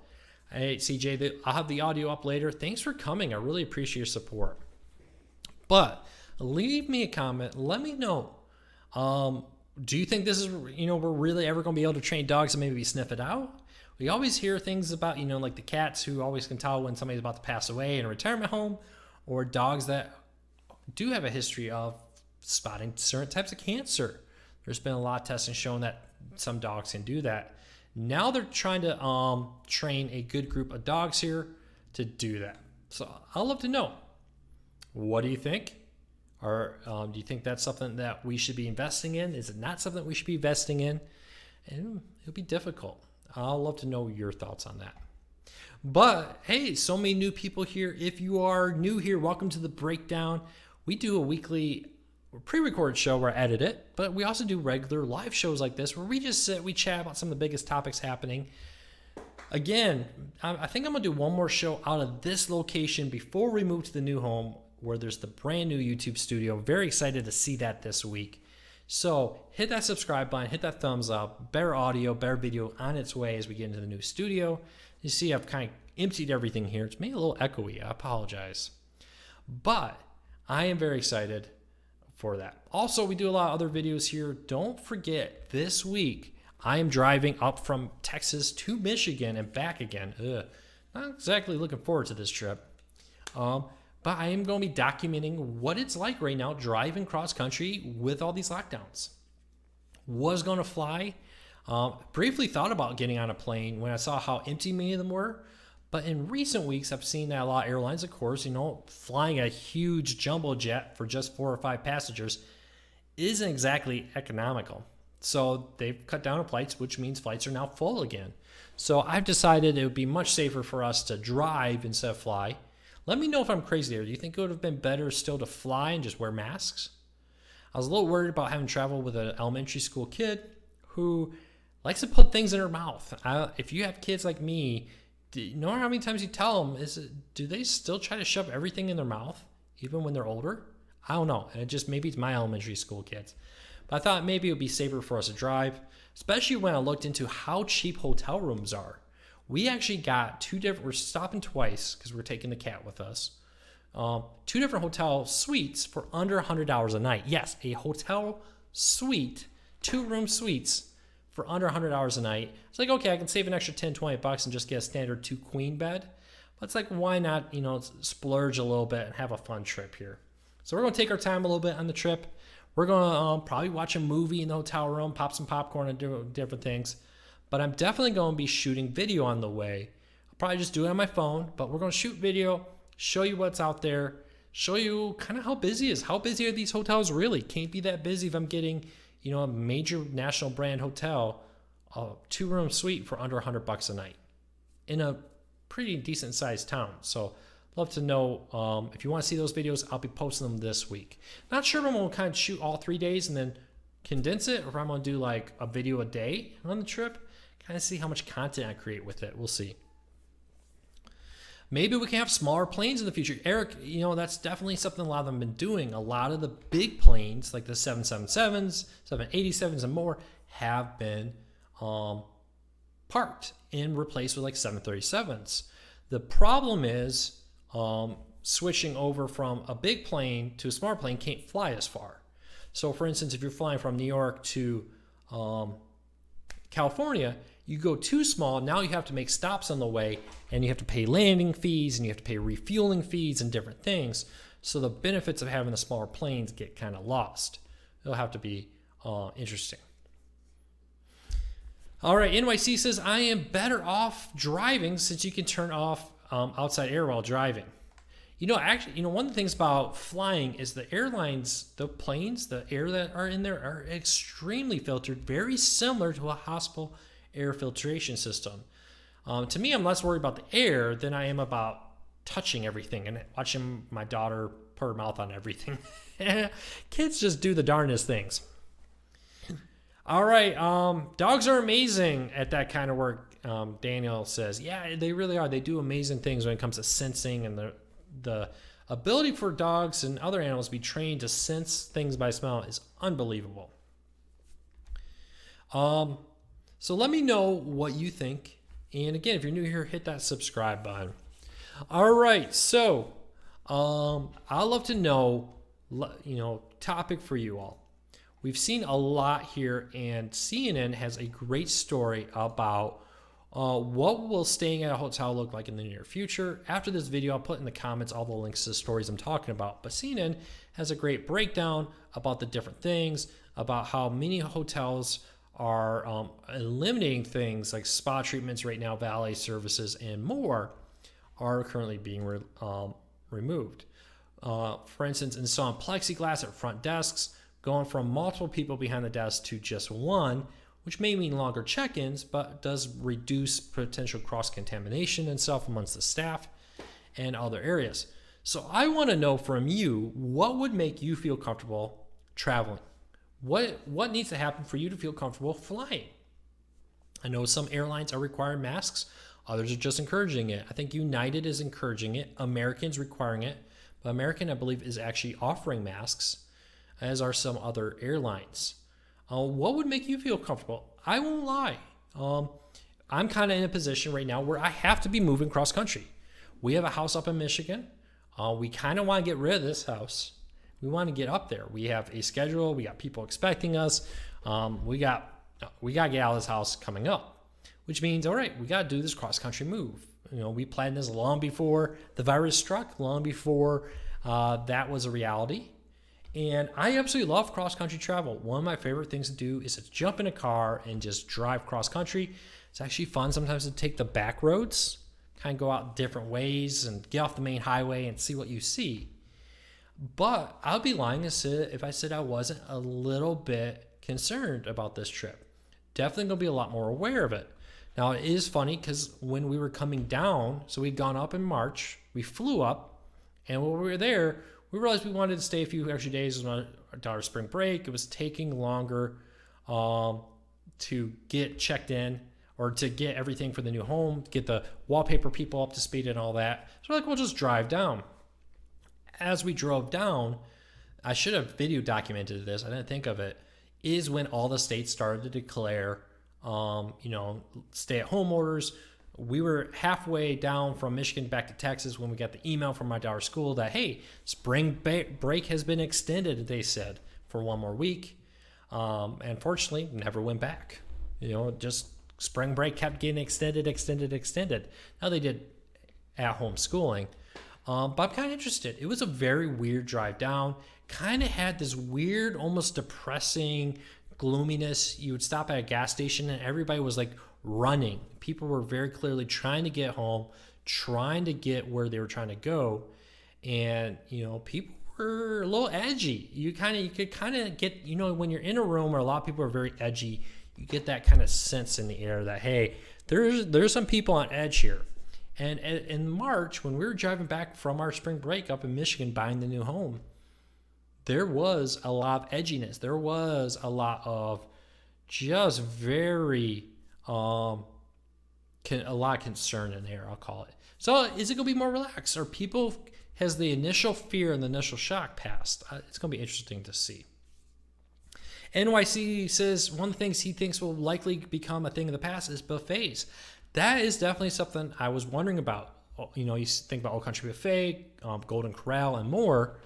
hey, CJ, I'll have the audio up later. Thanks for coming. I really appreciate your support. But leave me a comment. Let me know. Do you think this is, we're really ever going to be able to train dogs to maybe sniff it out? We always hear things about, like the cats who always can tell when somebody's about to pass away in a retirement home, or dogs that do have a history of spotting certain types of cancer. There's been a lot of testing showing that some dogs can do that. Now they're trying to train a good group of dogs here to do that. So I'd love to know. What do you think? Or do you think that's something that we should be investing in? Is it not something we should be investing in? And it'll be difficult. I'll love to know your thoughts on that. But hey, so many new people here. If you are new here, welcome to the breakdown. We do a weekly pre-recorded show where I edit it, but we also do regular live shows like this where we just sit, we chat about some of the biggest topics happening. Again, I think I'm going to do one more show out of this location before we move to the new home where there's the brand new YouTube studio. Very excited to see that this week. So hit that subscribe button, hit that thumbs up. Better audio, better video on its way as we get into the new studio. You see I've kind of emptied everything here. It's made a little echoey. I apologize. But I am very excited for that. Also, we do a lot of other videos here. Don't forget, this week, I am driving up from Texas to Michigan and back again. Not exactly looking forward to this trip. But I am going to be documenting what it's like right now driving cross country with all these lockdowns. Was going to fly. Briefly thought about getting on a plane when I saw how empty many of them were. But in recent weeks, I've seen that a lot of airlines, of course, flying a huge jumbo jet for just 4 or 5 passengers isn't exactly economical. So they've cut down on flights, which means flights are now full again. So I've decided it would be much safer for us to drive instead of fly. Let me know if I'm crazy there. Do you think it would have been better still to fly and just wear masks? I was a little worried about having traveled with an elementary school kid who likes to put things in her mouth. If you have kids like me, do you know how many times you tell them, do they still try to shove everything in their mouth, even when they're older? I don't know. Maybe it's my elementary school kids. But I thought maybe it would be safer for us to drive, especially when I looked into how cheap hotel rooms are. We actually got we're stopping twice because we're taking the cat with us. 2 different hotel suites for under $100 a night. Yes, a hotel suite 2-room suites for under $100 a night. It's like, okay, I can save an extra $10-$20 and just get a standard 2-queen bed. But it's like, why not, splurge a little bit and have a fun trip here? So we're going to take our time a little bit on the trip. We're going to probably watch a movie in the hotel room, pop some popcorn and do different things. But I'm definitely going to be shooting video on the way. I'll probably just do it on my phone, but we're going to shoot video, show you what's out there, show you kind of how busy it is. How busy are these hotels really? Can't be that busy if I'm getting, a major national brand hotel, a 2-room suite for under $100 a night in a pretty decent sized town. So love to know if you want to see those videos. I'll be posting them this week. Not sure if I'm going to kind of shoot all 3 days and then condense it, or if I'm going to do like a video a day on the trip. Kind of see how much content I create with it. We'll see. Maybe we can have smaller planes in the future. Eric, that's definitely something a lot of them have been doing. A lot of the big planes, like the 777s, 787s, and more, have been parked and replaced with like 737s. The problem is switching over from a big plane to a small plane can't fly as far. So, for instance, if you're flying from New York to California, you go too small, now you have to make stops on the way, and you have to pay landing fees, and you have to pay refueling fees and different things. So the benefits of having the smaller planes get kind of lost. It'll have to be interesting. All right, NYC says, I am better off driving since you can turn off outside air while driving. Actually, one of the things about flying is the airlines, the planes, the air that are in there are extremely filtered, very similar to a hospital air filtration system. To me, I'm less worried about the air than I am about touching everything and watching my daughter put her mouth on everything. Kids just do the darndest things. All right, dogs are amazing at that kind of work, Daniel says. Yeah, they really are. They do amazing things when it comes to sensing, and the ability for dogs and other animals to be trained to sense things by smell is unbelievable. So let me know what you think. And again, if you're new here, hit that subscribe button. All right, so I'd love to know, topic for you all. We've seen a lot here, and CNN has a great story about what will staying at a hotel look like in the near future. After this video, I'll put in the comments all the links to the stories I'm talking about. But CNN has a great breakdown about the different things, about how many hotels are eliminating things like spa treatments right now, valet services, and more are currently being removed. For instance, installing plexiglass at front desks, going from multiple people behind the desk to just one, which may mean longer check-ins, but does reduce potential cross-contamination and stuff amongst the staff and other areas. So I want to know from you, what would make you feel comfortable traveling? What needs to happen for you to feel comfortable flying? I know some airlines are requiring masks. Others are just encouraging it. I think United is encouraging it. American's requiring it. But American, I believe, is actually offering masks, as are some other airlines. What would make you feel comfortable? I won't lie. I'm kind of in a position right now where I have to be moving cross country. We have a house up in Michigan. We kind of want to get rid of this house. We want to get up there. We have a schedule. We got people expecting us. We got to get out of this house coming up, which means, all right, we got to do this cross country move. We planned this long before the virus struck, long before that was a reality. And I absolutely love cross-country travel. One of my favorite things to do is to jump in a car and just drive cross-country. It's actually fun sometimes to take the back roads, kind of go out different ways and get off the main highway and see what you see. But I'll be lying if I said I wasn't a little bit concerned about this trip. Definitely going to be a lot more aware of it. Now, it is funny because when we were coming down, so we'd gone up in March, we flew up, and when we were there, we realized we wanted to stay a few extra days on our daughter's spring break. It was taking longer to get checked in or to get everything for the new home, get the wallpaper people up to speed and all that. So we're like, we'll just drive down. As we drove down, I should have video documented this. I didn't think of it. Is when all the states started to declare, stay-at-home orders. We were halfway down from Michigan back to Texas when we got the email from my daughter's school that, hey, spring break has been extended, they said, for one more week. And fortunately, never went back. Just spring break kept getting extended. Now they did at-home schooling. But I'm kind of interested. It was a very weird drive down. Kind of had this weird, almost depressing gloominess. You would stop at a gas station and everybody was like running. People were very clearly trying to get home, trying to get where they were trying to go. And, people were a little edgy. You could kind of get, when you're in a room where a lot of people are very edgy, you get that kind of sense in the air that, hey, there's some people on edge here. And in March, when we were driving back from our spring break up in Michigan, buying the new home, there was a lot of edginess. There was a lot of just very, a lot of concern in there, I'll call it. So is it going to be more relaxed? Or has the initial fear and the initial shock passed? It's going to be interesting to see. NYC says one of the things he thinks will likely become a thing of the past is buffets. That is definitely something I was wondering about. You think about Old Country Buffet, Golden Corral, and more.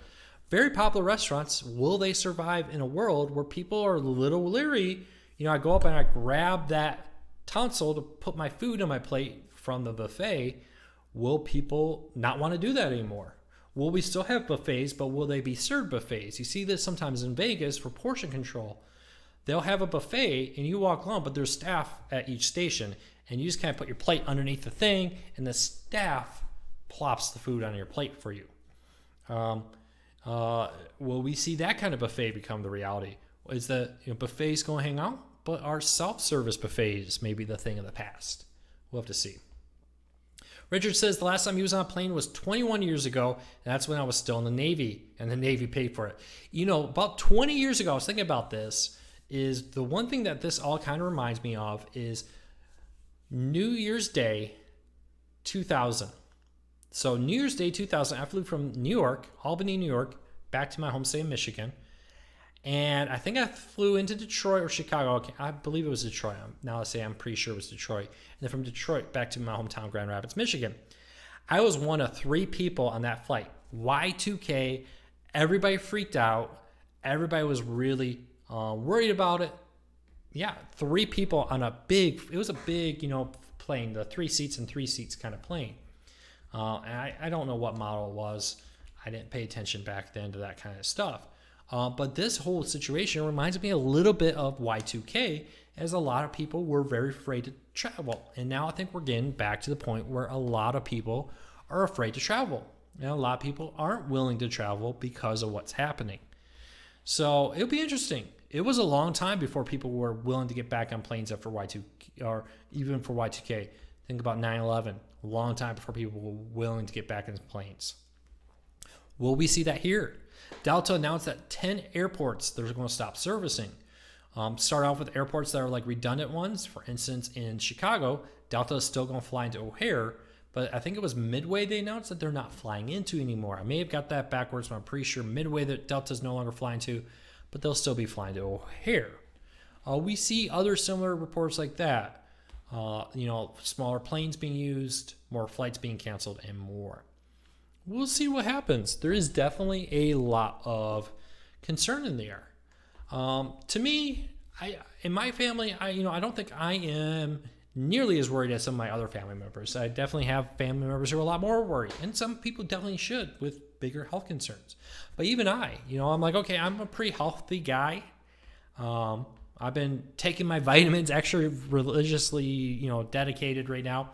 Very popular restaurants. Will they survive in a world where people are a little leery? I go up and I grab that tonsil to put my food on my plate from the buffet. Will people not want to do that anymore? Will we still have buffets, but will they be served buffets? You see this sometimes in Vegas for portion control. They'll have a buffet and you walk along, but there's staff at each station. And you just kind of put your plate underneath the thing, and the staff plops the food on your plate for you. Will we see that kind of buffet become the reality? Is that buffets going to hang out, but our self-service buffets may be the thing of the past? We'll have to see. Richard says the last time he was on a plane was 21 years ago, and that's when I was still in the Navy, and the Navy paid for it. About 20 years ago, I was thinking about this, is the one thing that this all kind of reminds me of is New Year's Day 2000. So New Year's Day 2000, I flew from New York, Albany, New York, back to my home state of Michigan. And I think I flew into Detroit or Chicago. I believe it was Detroit. Now I say I'm pretty sure it was Detroit. And then from Detroit back to my hometown, Grand Rapids, Michigan. I was one of 3 people on that flight. Y2K, everybody freaked out. Everybody was really worried about it. Yeah, 3 people on it was a big, plane, the 3 seats and 3 seats kind of plane. And I don't know what model it was. I didn't pay attention back then to that kind of stuff. But this whole situation reminds me a little bit of Y2K, as a lot of people were very afraid to travel. And now I think we're getting back to the point where a lot of people are afraid to travel. And a lot of people aren't willing to travel because of what's happening. So it'll be interesting. It was a long time before people were willing to get back on planes after Y2, or even for Y2K. Think about 9/11. A long time before people were willing to get back on planes. Will we see that here? Delta announced that 10 airports they're going to stop servicing. Start off with airports that are like redundant ones. For instance, in Chicago, Delta is still going to fly into O'Hare, but I think it was Midway they announced that they're not flying into anymore. I may have got that backwards, but I'm pretty sure Midway that Delta is no longer flying to, but they'll still be flying to O'Hare. We see other similar reports like that. Smaller planes being used, more flights being canceled, and more. We'll see what happens. There is definitely a lot of concern in the air. To me, in my family, I don't think I am nearly as worried as some of my other family members. I definitely have family members who are a lot more worried, and some people definitely should with bigger health concerns. But even I'm like, okay, I'm a pretty healthy guy. I've been taking my vitamins extra religiously, dedicated right now.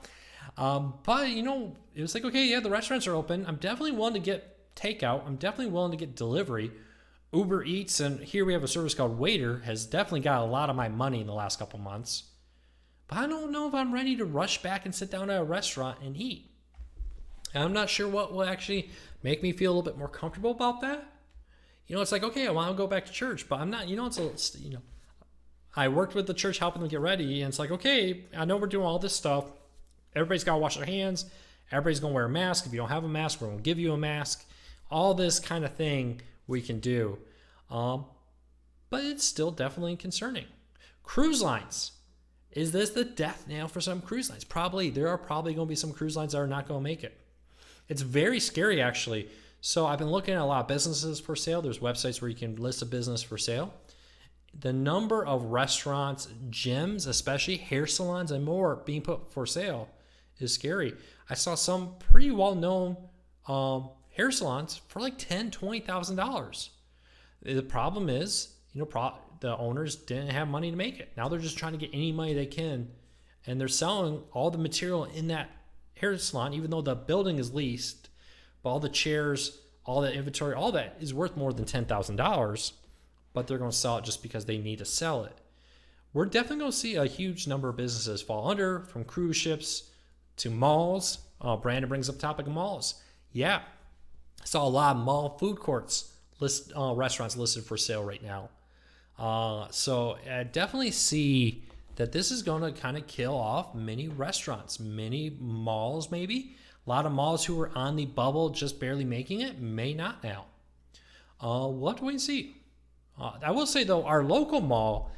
But it was like, okay, yeah, the restaurants are open. I'm definitely willing to get takeout. I'm definitely willing to get delivery. Uber Eats, and here we have a service called Waiter, has definitely got a lot of my money in the last couple months. But I don't know if I'm ready to rush back and sit down at a restaurant and eat. And I'm not sure what will actually make me feel a little bit more comfortable about that. It's like, okay, I want to go back to church, but I'm not, I worked with the church helping them get ready, and it's like, okay, I know we're doing all this stuff. Everybody's got to wash their hands. Everybody's going to wear a mask. If you don't have a mask, we're going to give you a mask. All this kind of thing we can do. But it's still definitely concerning. Cruise lines. Is this the death nail for some cruise lines? Probably. There are probably going to be some cruise lines that are not going to make it. It's very scary, actually. So I've been looking at a lot of businesses for sale. There's websites where you can list a business for sale. the number of restaurants, gyms, especially hair salons and more being put for sale is scary. I saw some pretty well-known hair salons for like $10,000, $20,000. The problem is, the owners didn't have money to make it. Now they're just trying to get any money they can, and they're selling all the material in that hair salon, even though the building is leased, but all the chairs, all that inventory, all that is worth more than $10,000, but they're going to sell it just because they need to sell it. We're definitely going to see a huge number of businesses fall under, from cruise ships to malls. Brandon brings up the topic of malls. Yeah, I saw a lot of mall food courts restaurants listed for sale right now. So I definitely see that this is going to kind of kill off many restaurants, many malls maybe. A lot of malls who were on the bubble just barely making it may not now. We'll have to wait and see. I will say, though, our local mall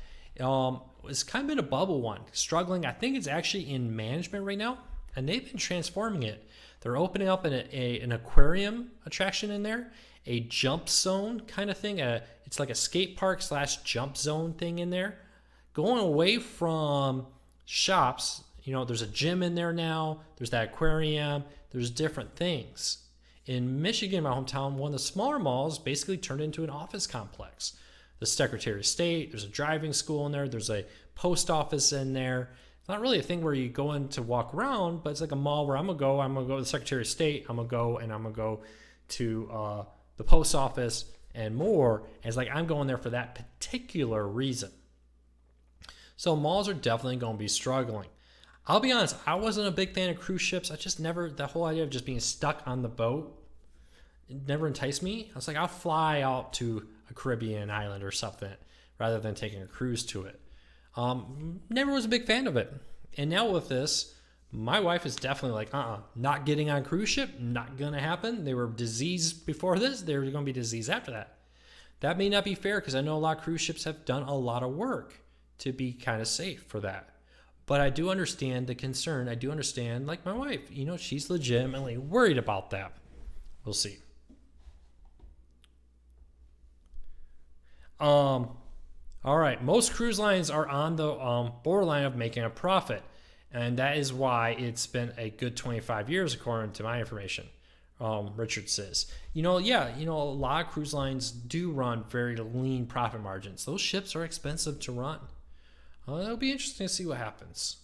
is kind of been a bubble one, struggling. I think it's actually in management right now, and they've been transforming it. They're opening up an aquarium attraction in there, a jump zone kind of thing. It's like a skate park / jump zone thing in there. Going away from shops, there's a gym in there now. There's that aquarium. There's different things. In Michigan, my hometown, one of the smaller malls basically turned into an office complex. The Secretary of State, there's a driving school in there. There's a post office in there. It's not really a thing where you go in to walk around, but it's like a mall where I'm going to go to the Secretary of State. I'm going to go to the post office and more. And it's like I'm going there for that particular reason. So malls are definitely going to be struggling. I'll be honest, I wasn't a big fan of cruise ships. I just never, the whole idea of just being stuck on the boat, it never enticed me. I was like, I'll fly out to a Caribbean island or something rather than taking a cruise to it. Never was a big fan of it. And now with this, my wife is definitely like, not getting on a cruise ship, not going to happen. They were diseased before this. They're going to be diseased after that. That may not be fair because I know a lot of cruise ships have done a lot of work to be kind of safe for that. But I do understand the concern. I do understand, like my wife, she's legitimately worried about that. We'll see. All right. Most cruise lines are on the borderline of making a profit. And that is why it's been a good 25 years, according to my information. Richard says, a lot of cruise lines do run very lean profit margins. Those ships are expensive to run. It'll be interesting to see what happens.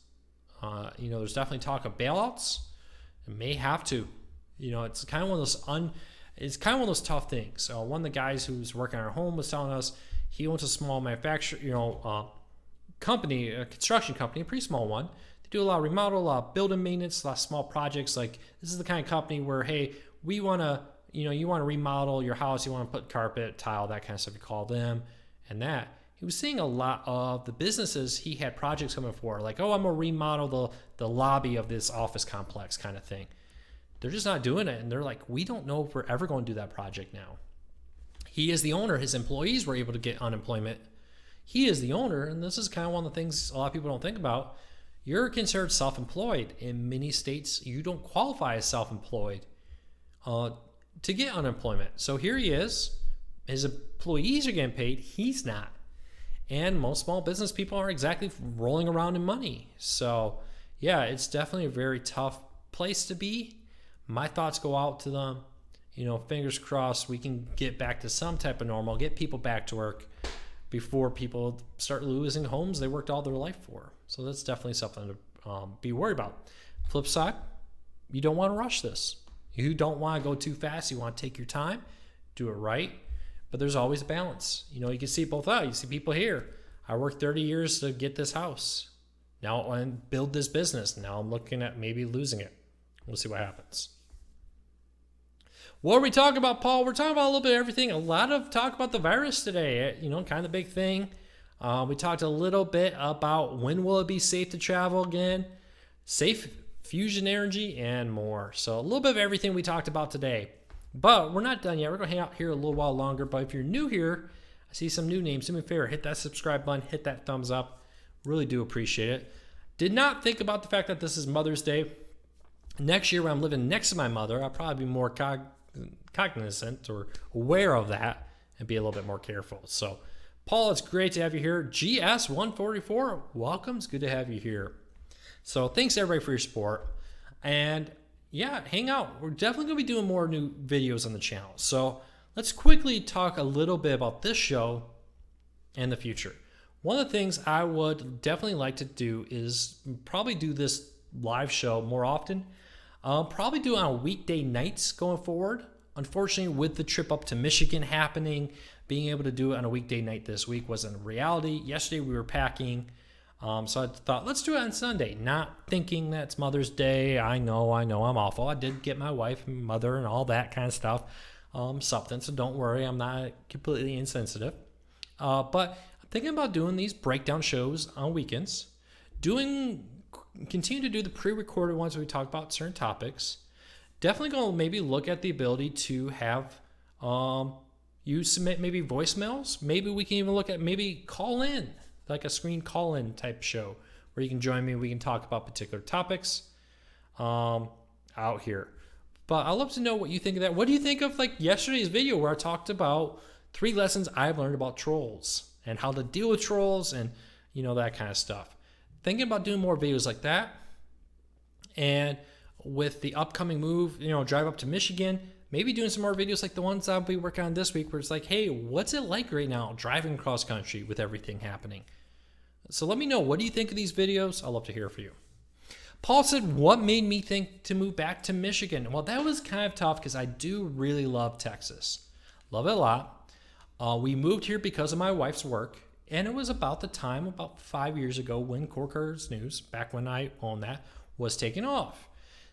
There's definitely talk of bailouts. It may have to. It's kind of one of those tough things. One of the guys who's working on our home was telling us he owns a small company, a construction company, a pretty small one. They do a lot of remodel, a lot of building maintenance, a lot of small projects. Like this is the kind of company where, hey, we want to, you want to remodel your house, you want to put carpet, tile, that kind of stuff. You call them and that. He was seeing a lot of the businesses he had projects coming for, like, I'm going to remodel the lobby of this office complex kind of thing. They're just not doing it. And they're like, we don't know if we're ever going to do that project now. He is the owner. His employees were able to get unemployment. He is the owner. And this is kind of one of the things a lot of people don't think about. You're considered self-employed. In many states, you don't qualify as self-employed to get unemployment. So here he is. His employees are getting paid. He's not. And most small business people aren't exactly rolling around in money. So, yeah, it's definitely a very tough place to be. My thoughts go out to them. Fingers crossed we can get back to some type of normal, get people back to work before people start losing homes they worked all their life for. So that's definitely something to be worried about. Flip side, you don't want to rush this. You don't want to go too fast. You want to take your time, do it right. But there's always a balance. You can see both out. You see people here. I worked 30 years to get this house. Now and build this business. Now I'm looking at maybe losing it. We'll see what happens. What are we talking about, Paul? We're talking about a little bit of everything. A lot of talk about the virus today. Kind of the big thing. We talked a little bit about when will it be safe to travel again, safe fusion energy, and more. So a little bit of everything we talked about today. But we're not done yet. We're going to hang out here a little while longer. But if you're new here, I see some new names. Do me a favor, hit that subscribe button, hit that thumbs up. Really do appreciate it. Did not think about the fact that this is Mother's Day. Next year when I'm living next to my mother, I'll probably be more cognizant or aware of that and be a little bit more careful. So, Paul, it's great to have you here. GS144, welcome. It's good to have you here. So thanks everybody for your support. And yeah, hang out. We're definitely going to be doing more new videos on the channel. So let's quickly talk a little bit about this show and the future. One of the things I would definitely like to do is probably do this live show more often. Probably do it on weekday nights going forward. Unfortunately, with the trip up to Michigan happening, being able to do it on a weekday night this week wasn't a reality. Yesterday we were packing, so I thought, let's do it on Sunday, not thinking that's Mother's Day. I know, I'm awful. I did get my wife and mother and all that kind of stuff, something, so don't worry, I'm not completely insensitive. But I'm thinking about doing these breakdown shows on weekends, continue to do the pre-recorded ones where we talk about certain topics. Definitely going to maybe look at the ability to have you submit maybe voicemails. Maybe we can even look at maybe call in, like a screen call in type show where you can join me. We can talk about particular topics out here. But I'd love to know what you think of that. What do you think of like yesterday's video where I talked about 3 lessons I've learned about trolls and how to deal with trolls and that kind of stuff. Thinking about doing more videos like that. And with the upcoming move, drive up to Michigan, maybe doing some more videos like the ones I'll be working on this week where it's like, hey, what's it like right now driving cross country with everything happening? So let me know, what do you think of these videos? I'd love to hear from you. Paul said, what made me think to move back to Michigan? Well, that was kind of tough because I do really love Texas. Love it a lot. We moved here because of my wife's work, and it was about the time, about 5 years ago, when Corker's News, back when I owned that, was taking off.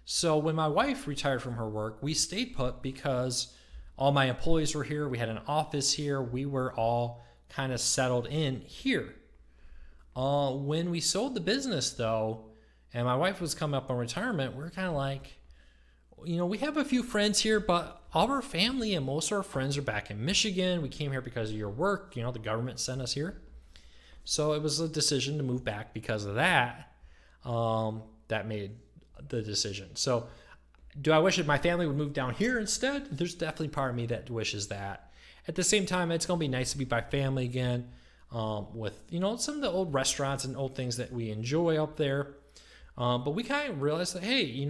So when my wife retired from her work, we stayed put because all my employees were here. We had an office here. We were all kind of settled in here. When we sold the business, though, and my wife was coming up on retirement, we were kind of like, we have a few friends here, but all of our family and most of our friends are back in Michigan. We came here because of your work. The government sent us here. So it was a decision to move back because of that. That made the decision. So do I wish that my family would move down here instead? There's definitely part of me that wishes that. At the same time, it's going to be nice to be by family again, with some of the old restaurants and old things that we enjoy up there. But we kind of realized that, hey,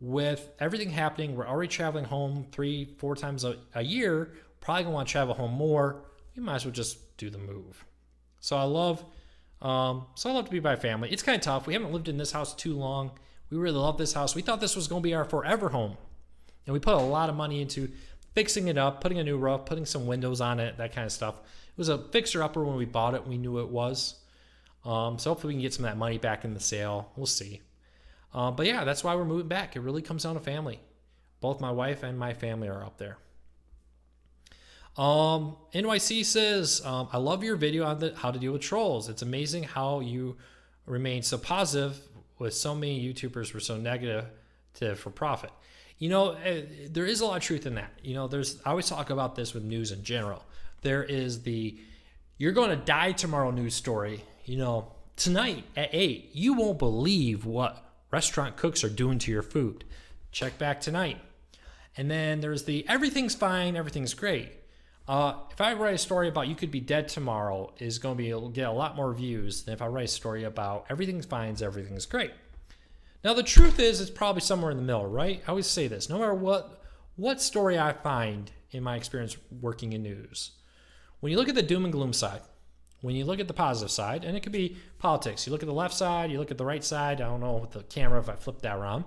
with everything happening, we're already traveling home 3-4 times a year, probably going to want to travel home more. We might as well just do the move. So I love to be by family. It's kind of tough. We haven't lived in this house too long. We really love this house. We thought this was going to be our forever home. And we put a lot of money into fixing it up, putting a new roof, putting some windows on it, that kind of stuff. It was a fixer-upper when we bought it. We knew it was. So hopefully we can get some of that money back in the sale. We'll see. But yeah, that's why we're moving back. It really comes down to family. Both my wife and my family are up there. NYC says, I love your video on how to deal with trolls. It's amazing how you remain so positive with so many YouTubers were so negative for profit. There is a lot of truth in that. I always talk about this with news in general. There is the, you're going to die tomorrow news story. Tonight at 8, you won't believe what restaurant cooks are doing to your food. Check back tonight. And then there's the, everything's fine, everything's great. If I write a story about you could be dead tomorrow, is going to get a lot more views than if I write a story about everything's fine, everything's great. Now the truth is, it's probably somewhere in the middle, right? I always say this, no matter what story I find in my experience working in news, when you look at the doom and gloom side, when you look at the positive side, and it could be politics, you look at the left side, you look at the right side, I don't know with the camera if I flip that around,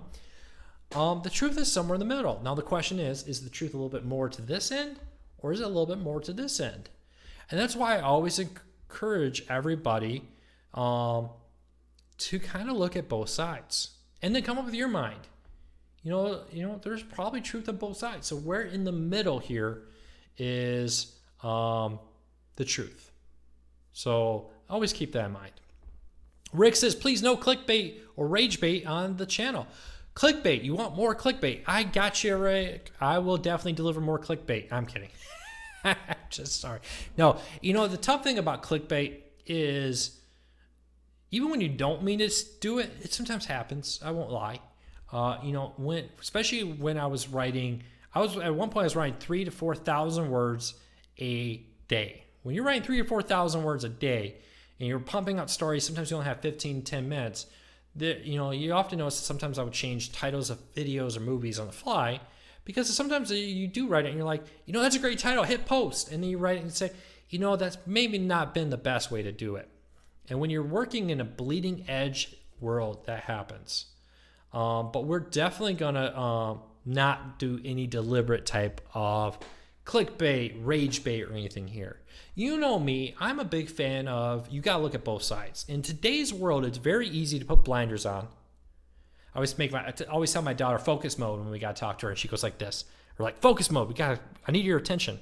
the truth is somewhere in the middle. Now the question is the truth a little bit more to this end, or is it a little bit more to this end? And that's why I always encourage everybody to kind of look at both sides and then come up with your mind. There's probably truth on both sides. So where in the middle here is the truth. So always keep that in mind. Rick says, please no clickbait or rage bait on the channel. Clickbait, you want more clickbait? I got you, Rick. I will definitely deliver more clickbait. I'm kidding. Just sorry. No, the tough thing about clickbait is even when you don't mean to do it, it sometimes happens. I won't lie. Especially when I was writing, at one point I was writing 3,000 to 4,000 words a day When you're writing 3,000 or 4,000 words a day and you're pumping out stories, sometimes you only have 15, 10 minutes. You often notice that sometimes I would change titles of videos or movies on the fly because sometimes you do write it and you're like, that's a great title, hit post. And then you write it and say, that's maybe not been the best way to do it. And when you're working in a bleeding edge world, that happens. But we're definitely going to not do any deliberate type of clickbait, rage bait, or anything here. You know me, I'm a big fan of, you got to look at both sides. In today's world, it's very easy to put blinders on. I always tell my daughter focus mode when we got to talk to her, and she goes like this. We're like, focus mode, I need your attention.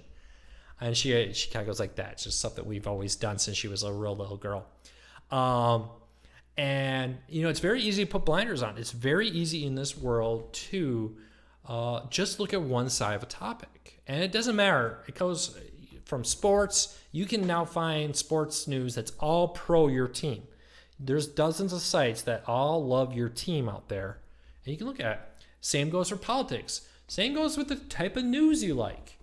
And she kind of goes like that. It's just something we've always done since she was a real little girl. And it's very easy to put blinders on. It's very easy in this world to just look at one side of a topic. And it doesn't matter. It goes from sports. You can now find sports news that's all pro your team. There's dozens of sites that all love your team out there. And you can look at it. Same goes for politics. Same goes with the type of news you like.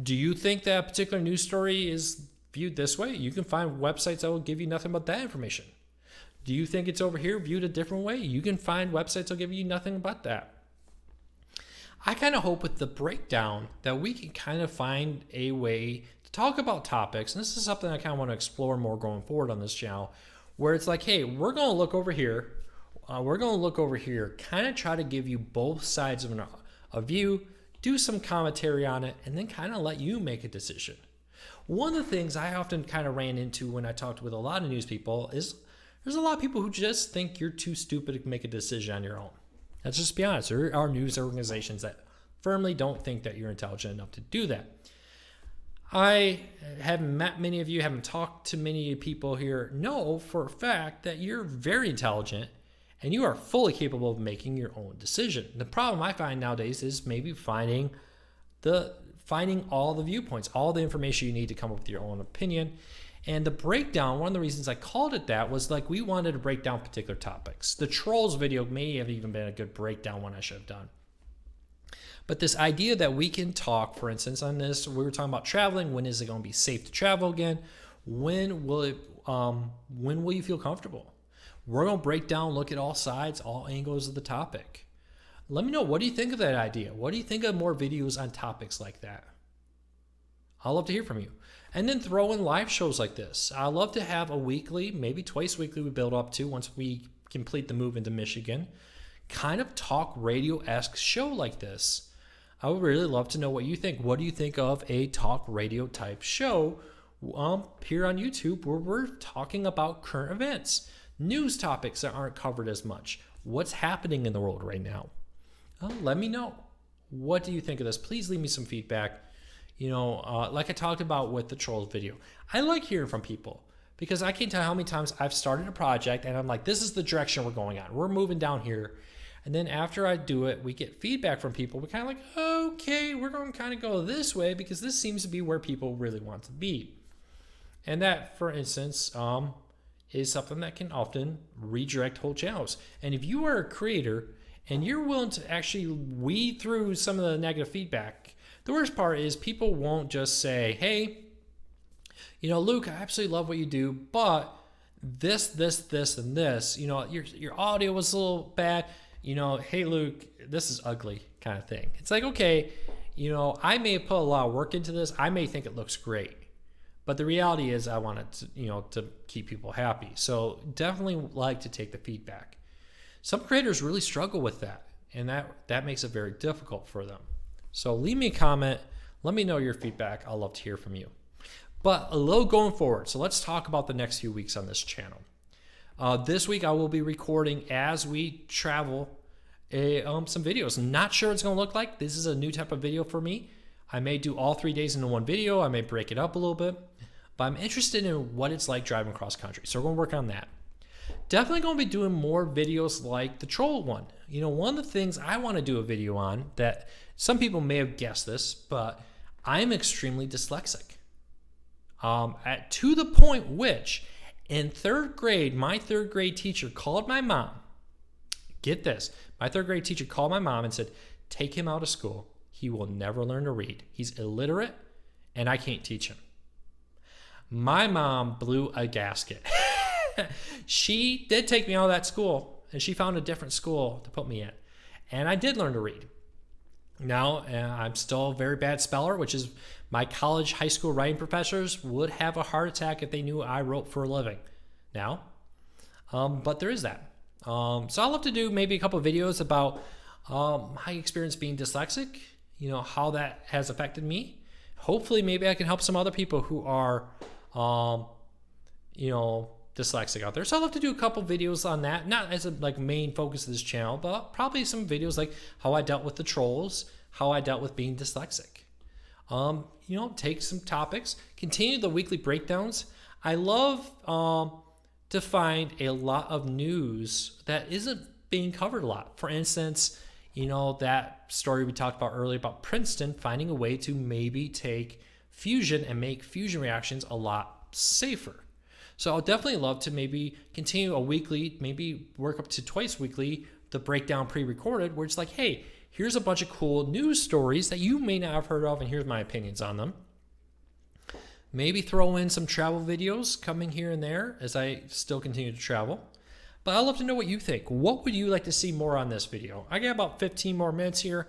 Do you think that a particular news story is viewed this way? You can find websites that will give you nothing but that information. Do you think it's over here viewed a different way? You can find websites that will give you nothing but that. I kind of hope with the breakdown that we can kind of find a way to talk about topics. And this is something I kind of want to explore more going forward on this channel, where it's like, hey, we're going to look over here. Kind of try to give you both sides of a view, do some commentary on it, and then kind of let you make a decision. One of the things I often kind of ran into when I talked with a lot of news people is there's a lot of people who just think you're too stupid to make a decision on your own. Let's just be honest. There are news organizations that firmly don't think that you're intelligent enough to do that. I haven't met many of you, haven't talked to many people here. Know for a fact that you're very intelligent and you are fully capable of making your own decision. The problem I find nowadays is maybe finding all the viewpoints, all the information you need to come up with your own opinion. And the breakdown, one of the reasons I called it that was like we wanted to break down particular topics. The trolls video may have even been a good breakdown one I should have done. But this idea that we can talk, for instance, on this, we were talking about traveling. When is it going to be safe to travel again? When will you feel comfortable? We're going to break down, look at all sides, all angles of the topic. Let me know, what do you think of that idea? What do you think of more videos on topics like that? I'd love to hear from you. And then throw in live shows like this. I love to have a weekly, maybe twice weekly we build up to once we complete the move into Michigan, kind of talk radio-esque show like this. I would really love to know what you think. What do you think of a talk radio type show here on YouTube where we're talking about current events, news topics that aren't covered as much? What's happening in the world right now? Let me know. What do you think of this? Please leave me some feedback. Like I talked about with the trolls video, I like hearing from people because I can't tell how many times I've started a project and I'm like, this is the direction we're going on. We're moving down here. And then after I do it, we get feedback from people. We're kind of like, okay, we're going to kind of go this way because this seems to be where people really want to be. And that, for instance, is something that can often redirect whole channels. And if you are a creator and you're willing to actually weed through some of the negative feedback, the worst part is people won't just say, hey, Luke, I absolutely love what you do, but this, and this, your audio was a little bad. Hey, Luke, this is ugly kind of thing. It's like, okay, I may have put a lot of work into this. I may think it looks great, but the reality is I want it to keep people happy. So definitely like to take the feedback. Some creators really struggle with that, and that makes it very difficult for them. So leave me a comment. Let me know your feedback. I'd love to hear from you. But a little going forward. So let's talk about the next few weeks on this channel. This week I will be recording as we travel some videos. I'm not sure what it's going to look like. This is a new type of video for me. I may do all 3 days into one video. I may break it up a little bit. But I'm interested in what it's like driving cross country. So we're going to work on that. Definitely going to be doing more videos like the troll one. One of the things I want to do a video on that some people may have guessed this, but I'm extremely dyslexic. To the point which in 3rd grade, my 3rd grade teacher called my mom. Get this. My 3rd grade teacher called my mom and said, take him out of school. He will never learn to read. He's illiterate and I can't teach him. My mom blew a gasket. She did take me out of that school, and she found a different school to put me in. And I did learn to read. Now, I'm still a very bad speller, which is my college, high school writing professors would have a heart attack if they knew I wrote for a living now. But there is that. So I'd love to do maybe a couple of videos about my experience being dyslexic, how that has affected me. Hopefully, maybe I can help some other people who are, dyslexic out there. So I'd love to do a couple videos on that, not as a main focus of this channel, but probably some videos like how I dealt with the trolls, how I dealt with being dyslexic. Take some topics, continue the weekly breakdowns. I love to find a lot of news that isn't being covered a lot. For instance, that story we talked about earlier about Princeton finding a way to maybe take fusion and make fusion reactions a lot safer. So I'll definitely love to maybe continue a weekly, maybe work up to twice weekly, the breakdown pre-recorded, where it's like, hey, here's a bunch of cool news stories that you may not have heard of, and here's my opinions on them. Maybe throw in some travel videos coming here and there as I still continue to travel. But I'd love to know what you think. What would you like to see more on this video? I got about 15 more minutes here.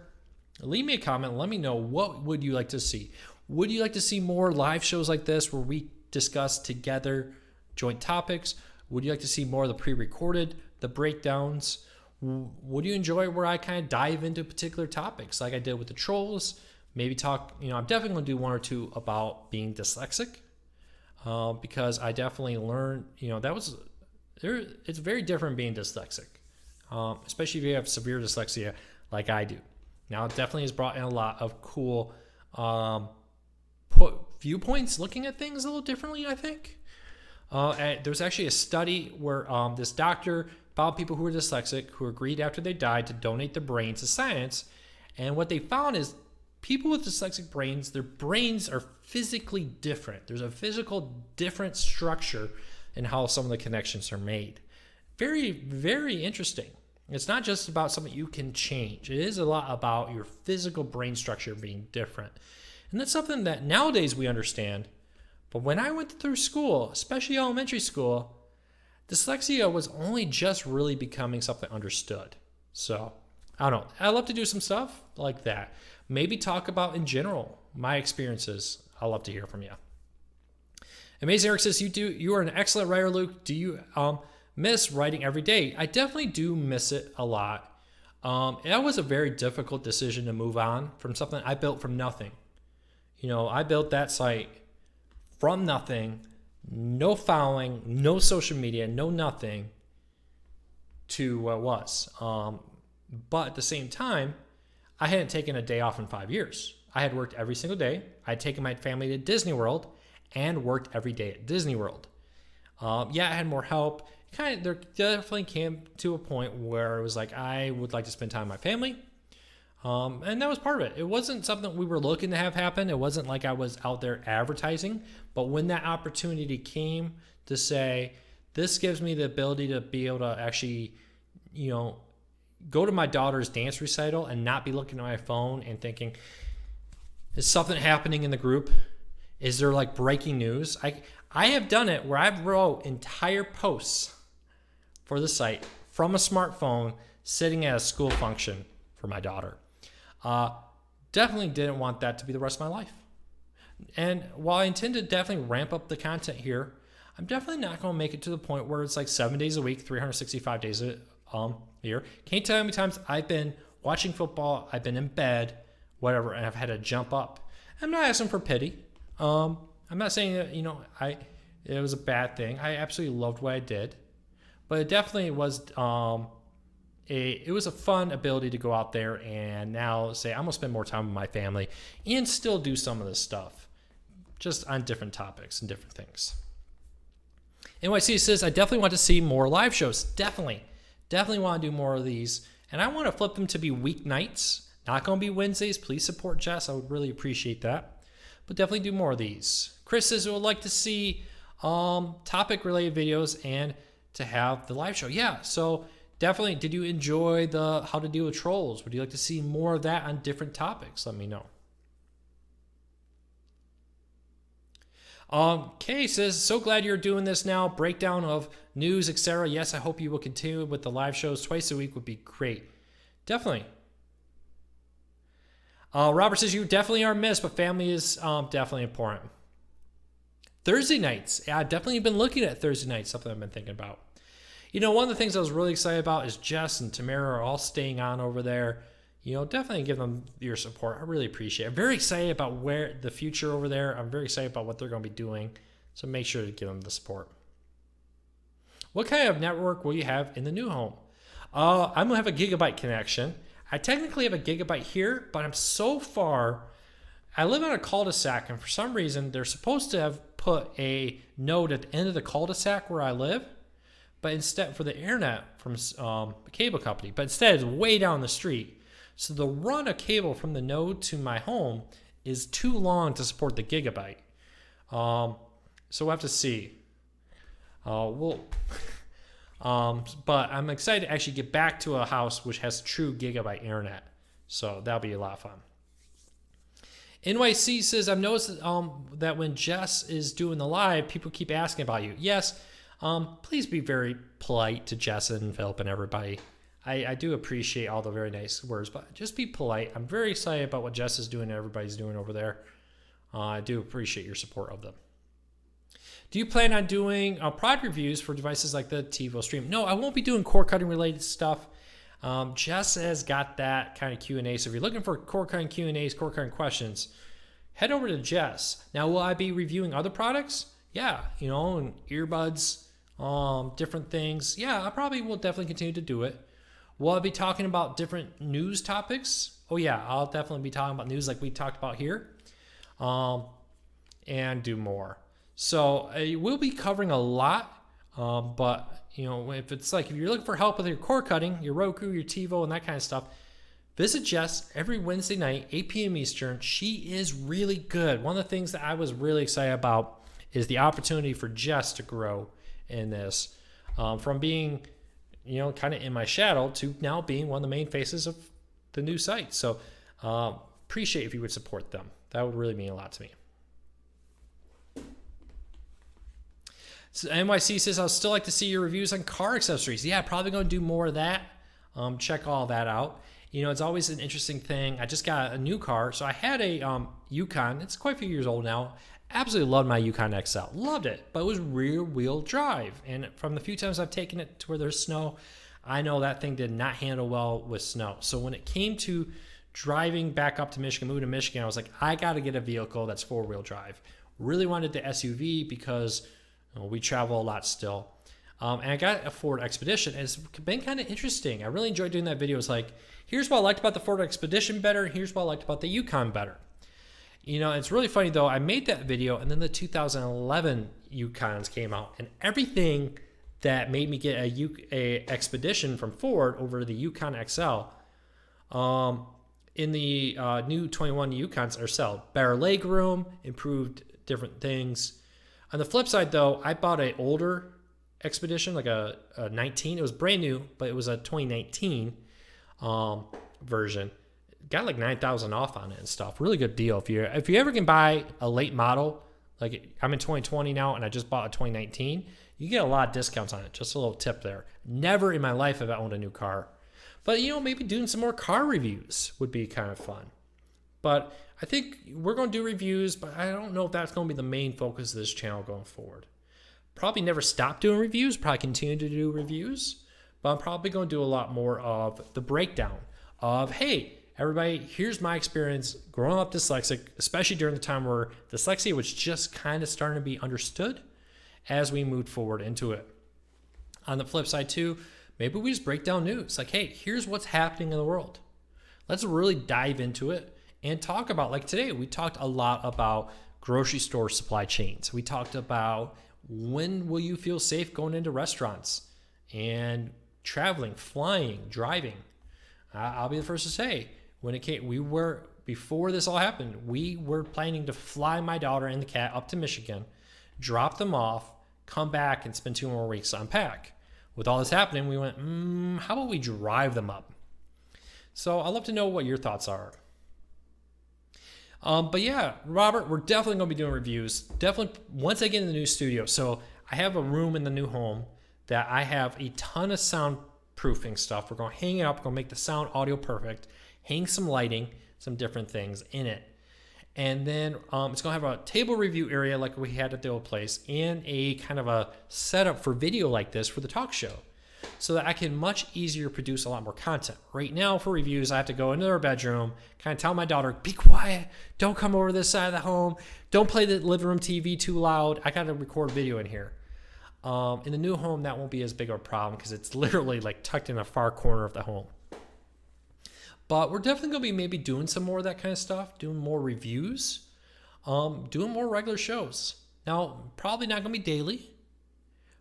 Leave me a comment. Let me know, what would you like to see? Would you like to see more live shows like this where we discuss together joint topics? Would you like to see more of the pre-recorded, the breakdowns? Would you enjoy where I kind of dive into particular topics like I did with the trolls? Maybe talk, I'm definitely going to do one or two about being dyslexic because I definitely learned, it's very different being dyslexic, especially if you have severe dyslexia like I do. Now, it definitely has brought in a lot of cool viewpoints, looking at things a little differently, I think. There's actually a study where this doctor found people who were dyslexic who agreed after they died to donate their brains to science. And what they found is people with dyslexic brains, their brains are physically different. There's a physical different structure in how some of the connections are made. Very, very interesting. It's not just about something you can change. It is a lot about your physical brain structure being different. And that's something that nowadays we understand. But when I went through school, especially elementary school, dyslexia was only just really becoming something understood. So, I don't know. I love to do some stuff like that. Maybe talk about, in general, my experiences. I'd love to hear from you. Amazing Eric says, you are an excellent writer, Luke. Do you miss writing every day? I definitely do miss it a lot. That was a very difficult decision to move on from something I built from nothing. I built that site from nothing, no following, no social media, no nothing, to what it was. But at the same time, I hadn't taken a day off in 5 years. I had worked every single day. I had taken my family to Disney World and worked every day at Disney World. I had more help. There definitely came to a point where it was like, I would like to spend time with my family. And that was part of it. It wasn't something we were looking to have happen. It wasn't like I was out there advertising. But when that opportunity came to say, this gives me the ability to be able to actually, go to my daughter's dance recital and not be looking at my phone and thinking, is something happening in the group? Is there breaking news? I have done it where I've wrote entire posts for the site from a smartphone sitting at a school function for my daughter. Definitely didn't want that to be the rest of my life. And while I intend to definitely ramp up the content here, I'm definitely not going to make it to the point where it's 7 days a week, 365 days a year. Can't tell you how many times I've been watching football, I've been in bed, whatever, and I've had to jump up. I'm not asking for pity. I'm not saying that, it was a bad thing. I absolutely loved what I did. But it definitely was it was a fun ability to go out there and now say, I'm going to spend more time with my family and still do some of this stuff, just on different topics and different things. NYC says, I definitely want to see more live shows. Definitely want to do more of these. And I want to flip them to be weeknights, not going to be Wednesdays. Please support Jess. I would really appreciate that. But definitely do more of these. Chris says he would like to see topic-related videos and to have the live show. Yeah, so definitely, did you enjoy the how to deal with trolls? Would you like to see more of that on different topics? Let me know. Kay says, so glad you're doing this now. Breakdown of news, etc. Yes, I hope you will continue with the live shows twice a week would be great. Definitely. Robert says, you definitely are missed, but family is definitely important. Thursday nights. Yeah, I've definitely been looking at Thursday nights, something I've been thinking about. One of the things I was really excited about is Jess and Tamara are all staying on over there. Definitely give them your support. I really appreciate it. I'm very excited about where the future over there. I'm very excited about what they're going to be doing. So make sure to give them the support. What kind of network will you have in the new home? I'm going to have a gigabyte connection. I technically have a gigabyte here, but I'm so far. I live on a cul-de-sac, and for some reason, they're supposed to have put a node at the end of the cul-de-sac where I live, but instead for the internet from a cable company, but instead it's way down the street. So the run of cable from the node to my home is too long to support the gigabyte. So we'll have to see. But I'm excited to actually get back to a house which has true gigabyte internet. So that'll be a lot of fun. NYC says, I've noticed that when Jess is doing the live, people keep asking about you. Yes, please be very polite to Jess and Philip and everybody. I do appreciate all the very nice words, but just be polite. I'm very excited about what Jess is doing and everybody's doing over there. I do appreciate your support of them. Do you plan on doing product reviews for devices like the TiVo Stream? No, I won't be doing cord cutting related stuff. Jess has got that kind of Q&A. So if you're looking for cord cutting Q&As, cord cutting questions, head over to Jess. Now, will I be reviewing other products? Yeah, and earbuds, different things. Yeah, I probably will definitely continue to do it. Will I be talking about different news topics? Oh yeah, I'll definitely be talking about news like we talked about here, and do more. So we'll be covering a lot, but if you're looking for help with your cord cutting, your Roku, your TiVo, and that kind of stuff, visit Jess every Wednesday night, 8 p.m. Eastern. She is really good. One of the things that I was really excited about is the opportunity for Jess to grow in this, from being kind of in my shadow to now being one of the main faces of the new site. So appreciate if you would support them. That would really mean a lot to me. So NYC says, I'll still like to see your reviews on car accessories. Yeah, probably going to do more of that. Check all that out. It's always an interesting thing. I just got a new car. So I had a Yukon. It's quite a few years old now. Absolutely loved my Yukon XL. Loved it, but it was rear wheel drive. And from the few times I've taken it to where there's snow, I know that thing did not handle well with snow. So when it came to driving back up to Michigan, moving to Michigan, I was like, I got to get a vehicle that's four-wheel drive. Really wanted the SUV because we travel a lot still. And I got a Ford Expedition. And it's been kind of interesting. I really enjoyed doing that video. It's like, here's what I liked about the Ford Expedition better. Here's what I liked about the Yukon better. It's really funny though. I made that video and then the 2011 Yukons came out, and everything that made me get a Expedition from Ford over the Yukon XL, in the new 21 Yukons are sell. Better leg room, improved different things. On the flip side though, I bought an older Expedition, like a 19. It was brand new, but it was a 2019 version. Got like 9,000 off on it and stuff. Really good deal. If you ever can buy a late model, like I'm in 2020 now and I just bought a 2019, you get a lot of discounts on it. Just a little tip there. Never in my life have I owned a new car. But maybe doing some more car reviews would be kind of fun. But I think we're going to do reviews, but I don't know if that's going to be the main focus of this channel going forward. Probably never stop doing reviews, probably continue to do reviews, but I'm probably going to do a lot more of the breakdown of, hey, everybody, here's my experience growing up dyslexic, especially during the time where dyslexia was just kind of starting to be understood as we moved forward into it. On the flip side too, maybe we just break down news. Like, hey, here's what's happening in the world. Let's really dive into it and talk about, like today, we talked a lot about grocery store supply chains. We talked about when will you feel safe going into restaurants and traveling, flying, driving. I'll be the first to say, before this all happened, we were planning to fly my daughter and the cat up to Michigan, drop them off, come back and spend 2 more weeks to unpack. With all this happening, we went, how about we drive them up? So I'd love to know what your thoughts are. But yeah, Robert, we're definitely going to be doing reviews. Definitely once I get in the new studio. So I have a room in the new home that I have a ton of soundproofing stuff. We're going to hang it up. We're going to make the sound audio perfect. Hang some lighting, some different things in it. And then it's going to have a table review area like we had at the old place and a kind of a setup for video like this for the talk show so that I can much easier produce a lot more content. Right now for reviews, I have to go into their bedroom, kind of tell my daughter, be quiet, don't come over this side of the home, don't play the living room TV too loud. I got to record video in here. In the new home, that won't be as big of a problem because it's literally like tucked in a far corner of the home. But we're definitely going to be maybe doing some more of that kind of stuff, doing more reviews, doing more regular shows. Now, probably not going to be daily,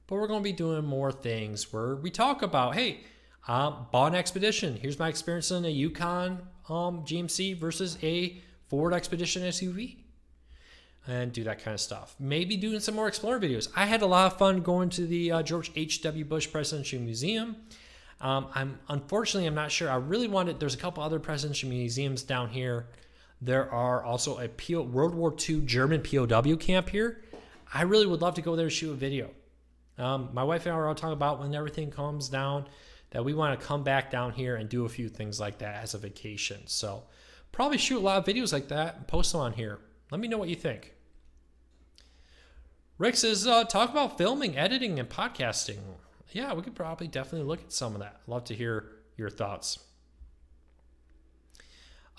but we're going to be doing more things where we talk about, hey, bought an Expedition. Here's my experience in a Yukon GMC versus a Ford Expedition SUV. And do that kind of stuff. Maybe doing some more Explorer videos. I had a lot of fun going to the George H.W. Bush Presidential Museum. Unfortunately, I'm not sure. I really wanted, there's a couple other presidential museums down here. There are also a World War II German POW camp here. I really would love to go there and shoot a video. My wife and I were all talking about when everything calms down that we want to come back down here and do a few things like that as a vacation. So probably shoot a lot of videos like that and post them on here. Let me know what you think. Rick says, talk about filming, editing, and podcasting. Yeah, we could probably definitely look at some of that. Love to hear your thoughts.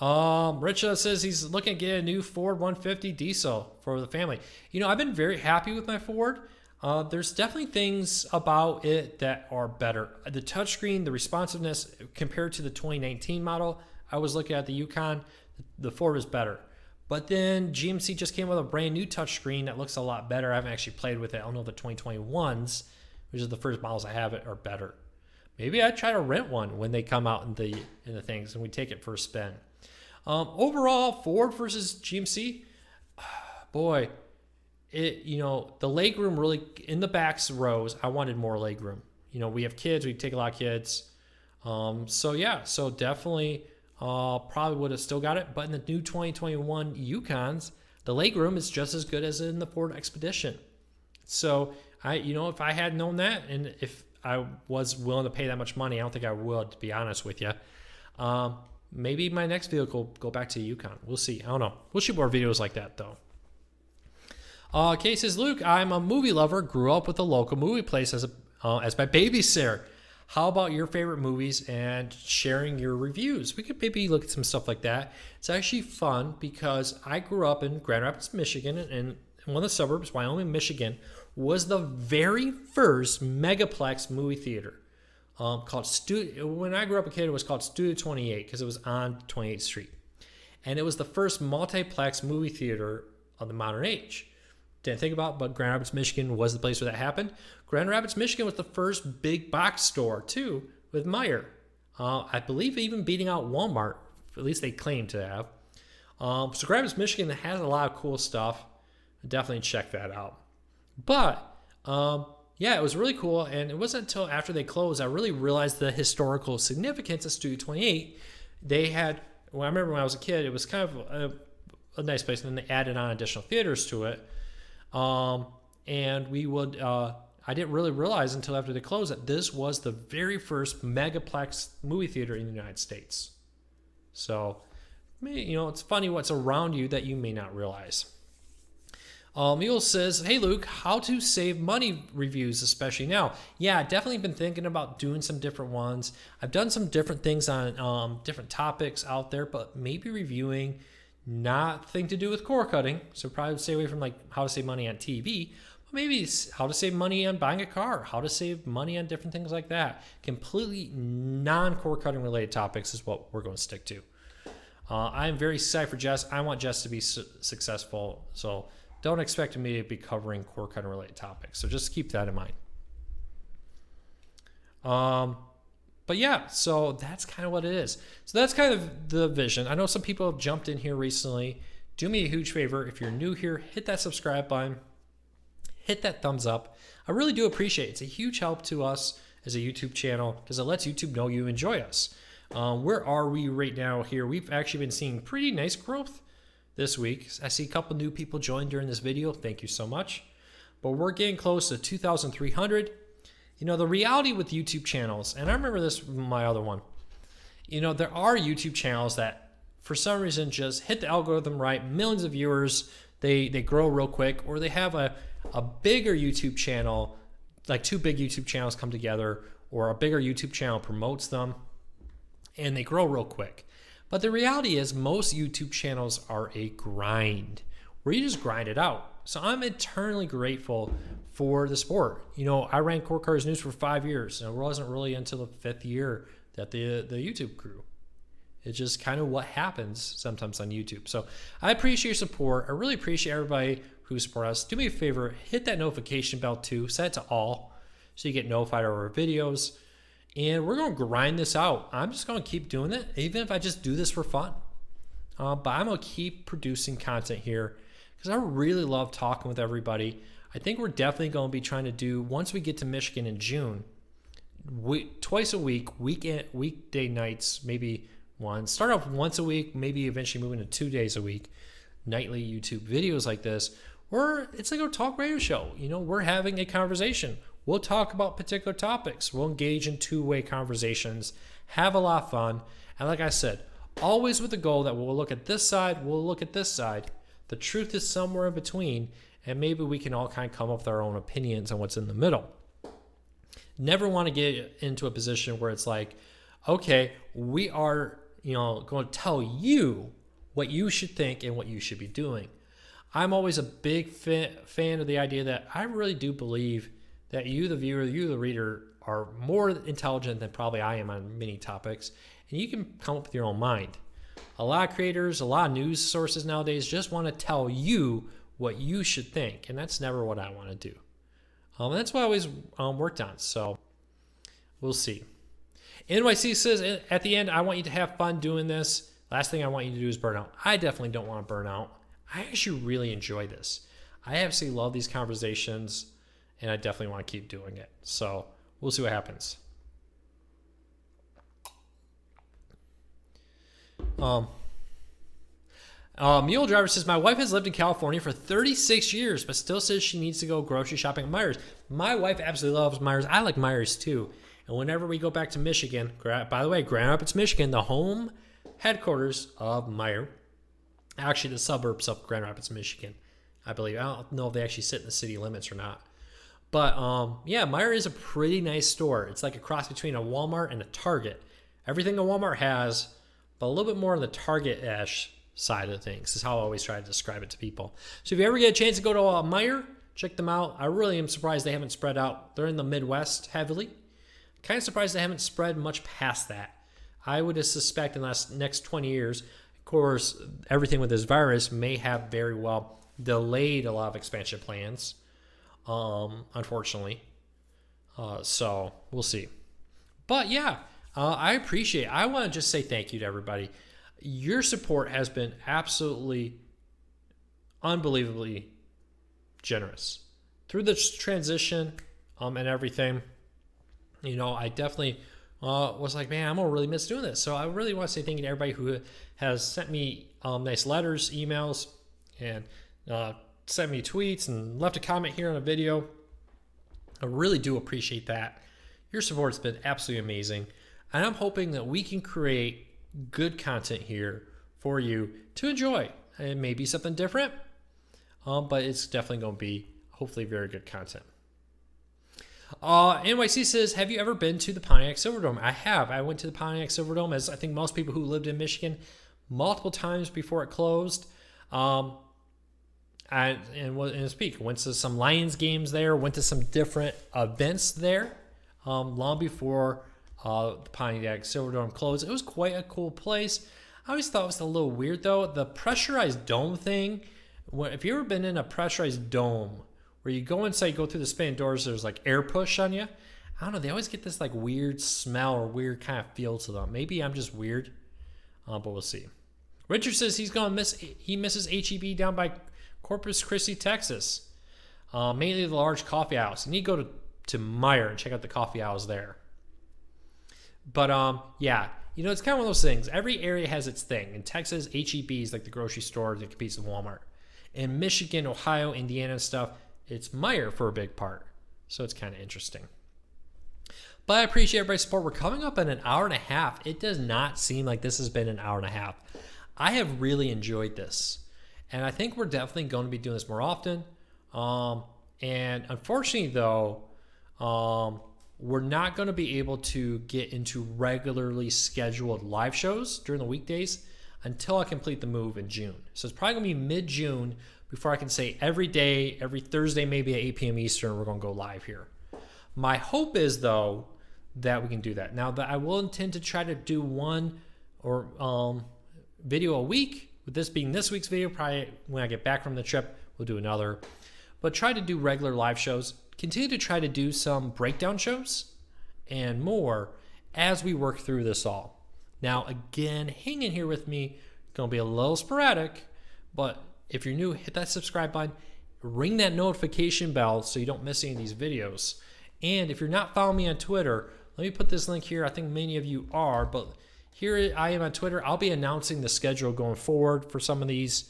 Rich says he's looking to get a new Ford 150 diesel for the family. You know, I've been very happy with my Ford. There's definitely things about it that are better. The touchscreen, the responsiveness compared to the 2019 model, I was looking at the Yukon, the Ford is better. But then GMC just came with a brand new touchscreen that looks a lot better. I haven't actually played with it. I don't know if the 2021s, which is the first models I have, are better. Maybe I'd try to rent one when they come out in the things and we take it for a spin. Overall, Ford versus GMC, boy, the legroom really in the back rows. I wanted more legroom. We have kids. We take a lot of kids. So definitely probably would have still got it. But in the new 2021 Yukons, the legroom is just as good as in the Ford Expedition. So if I had known that, and if I was willing to pay that much money, I don't think I would, to be honest with you. Maybe my next vehicle go back to Yukon. We'll see. I don't know. We'll shoot more videos like that though. Kay says, Luke, I'm a movie lover. Grew up with a local movie place as my babysitter. How about your favorite movies and sharing your reviews? We could maybe look at some stuff like that. It's actually fun because I grew up in Grand Rapids, Michigan, and one of the suburbs, Wyoming, Michigan, was the very first megaplex movie theater called Studio. When I grew up a kid, it was called Studio 28 because it was on 28th Street. And it was the first multiplex movie theater of the modern age. Didn't think about it, but Grand Rapids, Michigan was the place where that happened. Grand Rapids, Michigan was the first big box store, too, with Meijer. I believe even beating out Walmart, at least they claim to have. So Grand Rapids, Michigan has a lot of cool stuff. Definitely check that out. But, it was really cool, and it wasn't until after they closed I really realized the historical significance of Studio 28. They had, I remember when I was a kid, it was kind of a nice place, and then they added on additional theaters to it. And we would, I didn't really realize until after they closed that this was the very first megaplex movie theater in the United States. So, it's funny what's around you that you may not realize. Mule says, hey Luke, how to save money reviews, especially now. Yeah, definitely been thinking about doing some different ones. I've done some different things on different topics out there, but maybe reviewing nothing to do with core cutting. So probably stay away from like how to save money on TV, but maybe how to save money on buying a car, how to save money on different things like that. Completely non-core cutting related topics is what we're going to stick to. I'm very excited for Jess. I want Jess to be successful. So don't expect me to be covering core cutting related topics. So just keep that in mind. But yeah, so that's kind of what it is. So that's kind of the vision. I know some people have jumped in here recently. Do me a huge favor. If you're new here, hit that subscribe button. Hit that thumbs up. I really do appreciate it. It's a huge help to us as a YouTube channel because it lets YouTube know you enjoy us. Where are we right now here? We've actually been seeing pretty nice growth this week. I see a couple new people join during this video. Thank you so much. But we're getting close to 2,300. You know, the reality with YouTube channels, and I remember this from my other one, you know, there are YouTube channels that for some reason just hit the algorithm right, millions of viewers, they grow real quick, or they have a bigger YouTube channel, like two big YouTube channels come together, or a bigger YouTube channel promotes them, and they grow real quick. But the reality is most YouTube channels are a grind, where you just grind it out. So I'm eternally grateful for the sport. You know, I ran Court Cars News for 5 years, and it wasn't really until the 5th year that the YouTube grew. It's just kind of what happens sometimes on YouTube. So I appreciate your support. I really appreciate everybody who support us. Do me a favor, hit that notification bell too. Set it to all so you get notified of our videos. And we're going to grind this out. I'm just going to keep doing it, even if I just do this for fun. But I'm going to keep producing content here because I really love talking with everybody. I think we're definitely going to be trying to do, once we get to Michigan in June, twice a week, weekday nights, maybe one. Start off once a week, maybe eventually moving to 2 days a week, nightly YouTube videos like this, where it's like a talk radio show. You know, we're having a conversation. We'll talk about particular topics. We'll engage in two-way conversations, have a lot of fun. And like I said, always with the goal that we'll look at this side, we'll look at this side. The truth is somewhere in between, and maybe we can all kind of come up with our own opinions on what's in the middle. Never want to get into a position where it's like, okay, we are, you know, going to tell you what you should think and what you should be doing. I'm always a big fan of the idea that I really do believe that you, the viewer, you, the reader, are more intelligent than probably I am on many topics, and you can come up with your own mind. A lot of creators, a lot of news sources nowadays just want to tell you what you should think, and that's never what I want to do. And that's what I always worked on, so we'll see. NYC says, at the end, I want you to have fun doing this. Last thing I want you to do is burn out. I definitely don't want to burn out. I actually really enjoy this. I absolutely love these conversations, and I definitely want to keep doing it. So we'll see what happens. Mule Driver says, my wife has lived in California for 36 years, but still says she needs to go grocery shopping at Meijer's. My wife absolutely loves Meijer's. I like Meijer's too. And whenever we go back to Michigan, by the way, Grand Rapids, Michigan, the home headquarters of Meijer, actually the suburbs of Grand Rapids, Michigan, I believe. I don't know if they actually sit in the city limits or not. But yeah, Meijer is a pretty nice store. It's like a cross between a Walmart and a Target. Everything a Walmart has, but a little bit more on the Target-ish side of things is how I always try to describe it to people. So if you ever get a chance to go to Meijer, check them out. I really am surprised they haven't spread out. They're in the Midwest heavily. Kind of surprised they haven't spread much past that. I would suspect in the next 20 years, of course, everything with this virus may have very well delayed a lot of expansion plans, unfortunately. So we'll see. But yeah, I appreciate it. I want to just say thank you to everybody. Your support has been absolutely unbelievably generous through this transition and everything. You know, I definitely was like, man, I'm going to really miss doing this. So I really want to say thank you to everybody who has sent me nice letters, emails, and sent me tweets and left a comment here on a video. I really do appreciate that. Your support has been absolutely amazing. And I'm hoping that we can create good content here for you to enjoy. It may be something different, but it's definitely going to be hopefully very good content. NYC says, have you ever been to the Pontiac Silverdome? I have. I went to the Pontiac Silverdome, as I think most people who lived in Michigan, multiple times before it closed. Went to some Lions games there, went to some different events there long before the Pontiac Silverdome closed. It was quite a cool place. I always thought it was a little weird, though. The pressurized dome thing, if you've ever been in a pressurized dome, where you go inside, go through the spinning doors, there's like air push on you. I don't know. They always get this like weird smell or weird kind of feel to them. Maybe I'm just weird, but we'll see. Richard says he misses HEB down by Corpus Christi, Texas. Mainly the large coffee house. You need to go to Meijer and check out the coffee house there. But yeah, it's kind of one of those things. Every area has its thing. In Texas, HEB is like the grocery store that competes with Walmart. In Michigan, Ohio, Indiana and stuff, it's Meijer for a big part. So it's kind of interesting. But I appreciate everybody's support. We're coming up in an hour and a half. It does not seem like this has been an hour and a half. I have really enjoyed this. And I think we're definitely going to be doing this more often. And unfortunately, though, we're not going to be able to get into regularly scheduled live shows during the weekdays until I complete the move in June. So it's probably going to be mid-June before I can say every day, every Thursday, maybe at 8 p.m. Eastern, we're going to go live here. My hope is, though, that we can do that. Now, that I will intend to try to do one or video a week, with this being this week's video. Probably when I get back from the trip, we'll do another. But try to do regular live shows. Continue to try to do some breakdown shows and more as we work through this all. Now, again, hang in here with me. It's going to be a little sporadic, but if you're new, hit that subscribe button. Ring that notification bell so you don't miss any of these videos. And if you're not following me on Twitter, let me put this link here. I think many of you are, but here I am on Twitter. I'll be announcing the schedule going forward for some of these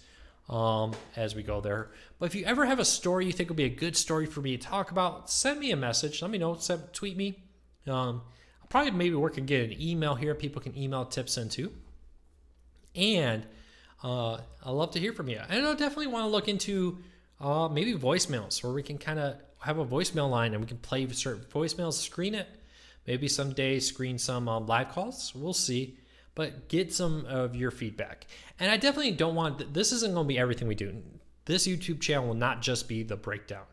as we go there. But if you ever have a story you think would be a good story for me to talk about, send me a message. Let me know. Tweet me. I'll probably maybe work and get an email here. People can email tips into. And I love to hear from you. And I definitely want to look into maybe voicemails where we can kind of have a voicemail line and we can play certain voicemails, screen it. Maybe someday screen some live calls. We'll see. But get some of your feedback. And I definitely don't want, this isn't going to be everything we do. This YouTube channel will not just be the breakdown.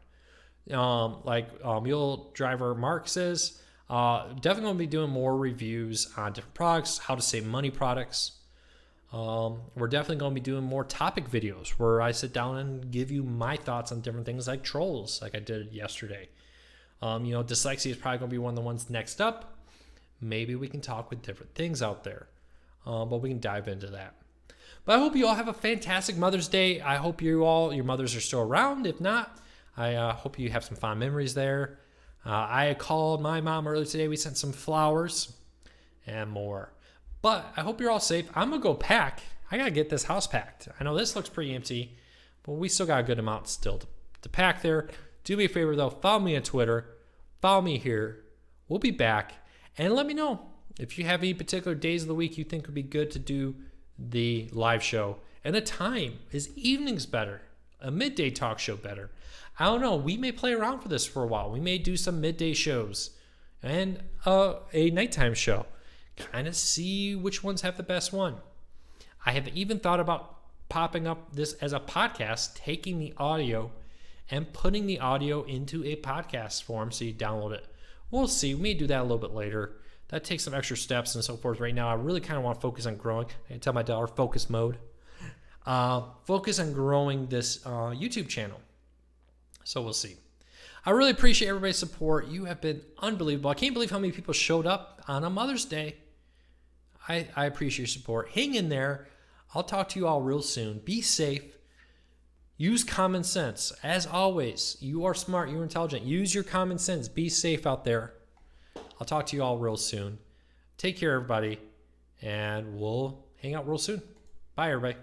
Like Mule Driver Mark says, definitely going to be doing more reviews on different products, how to save money products. We're definitely going to be doing more topic videos where I sit down and give you my thoughts on different things like trolls, like I did yesterday. Dyslexia is probably going to be one of the ones next up. Maybe we can talk with different things out there. But we can dive into that. But I hope you all have a fantastic Mother's Day. I hope your mothers are still around. If not, I hope you have some fond memories there. I called my mom earlier today. We sent some flowers and more. But I hope you're all safe. I'm going to go pack. I got to get this house packed. I know this looks pretty empty, but we still got a good amount still to pack there. Do me a favor, though. Follow me on Twitter. Follow me here. We'll be back. And let me know if you have any particular days of the week you think would be good to do the live show. And the time, is evenings better? A midday talk show better? I don't know. We may play around for this for a while. We may do some midday shows and a nighttime show. Kind of see which ones have the best one. I have even thought about popping up this as a podcast, taking the audio and putting the audio into a podcast form so you download it. We'll see. We may do that a little bit later. That takes some extra steps and so forth. Right now, I really kind of want to focus on growing. I can tell my daughter, focus mode. Focus on growing this YouTube channel. So we'll see. I really appreciate everybody's support. You have been unbelievable. I can't believe how many people showed up on a Mother's Day. I appreciate your support. Hang in there. I'll talk to you all real soon. Be safe. Use common sense. As always, you are smart. You are intelligent. Use your common sense. Be safe out there. I'll talk to you all real soon. Take care, everybody, and we'll hang out real soon. Bye, everybody.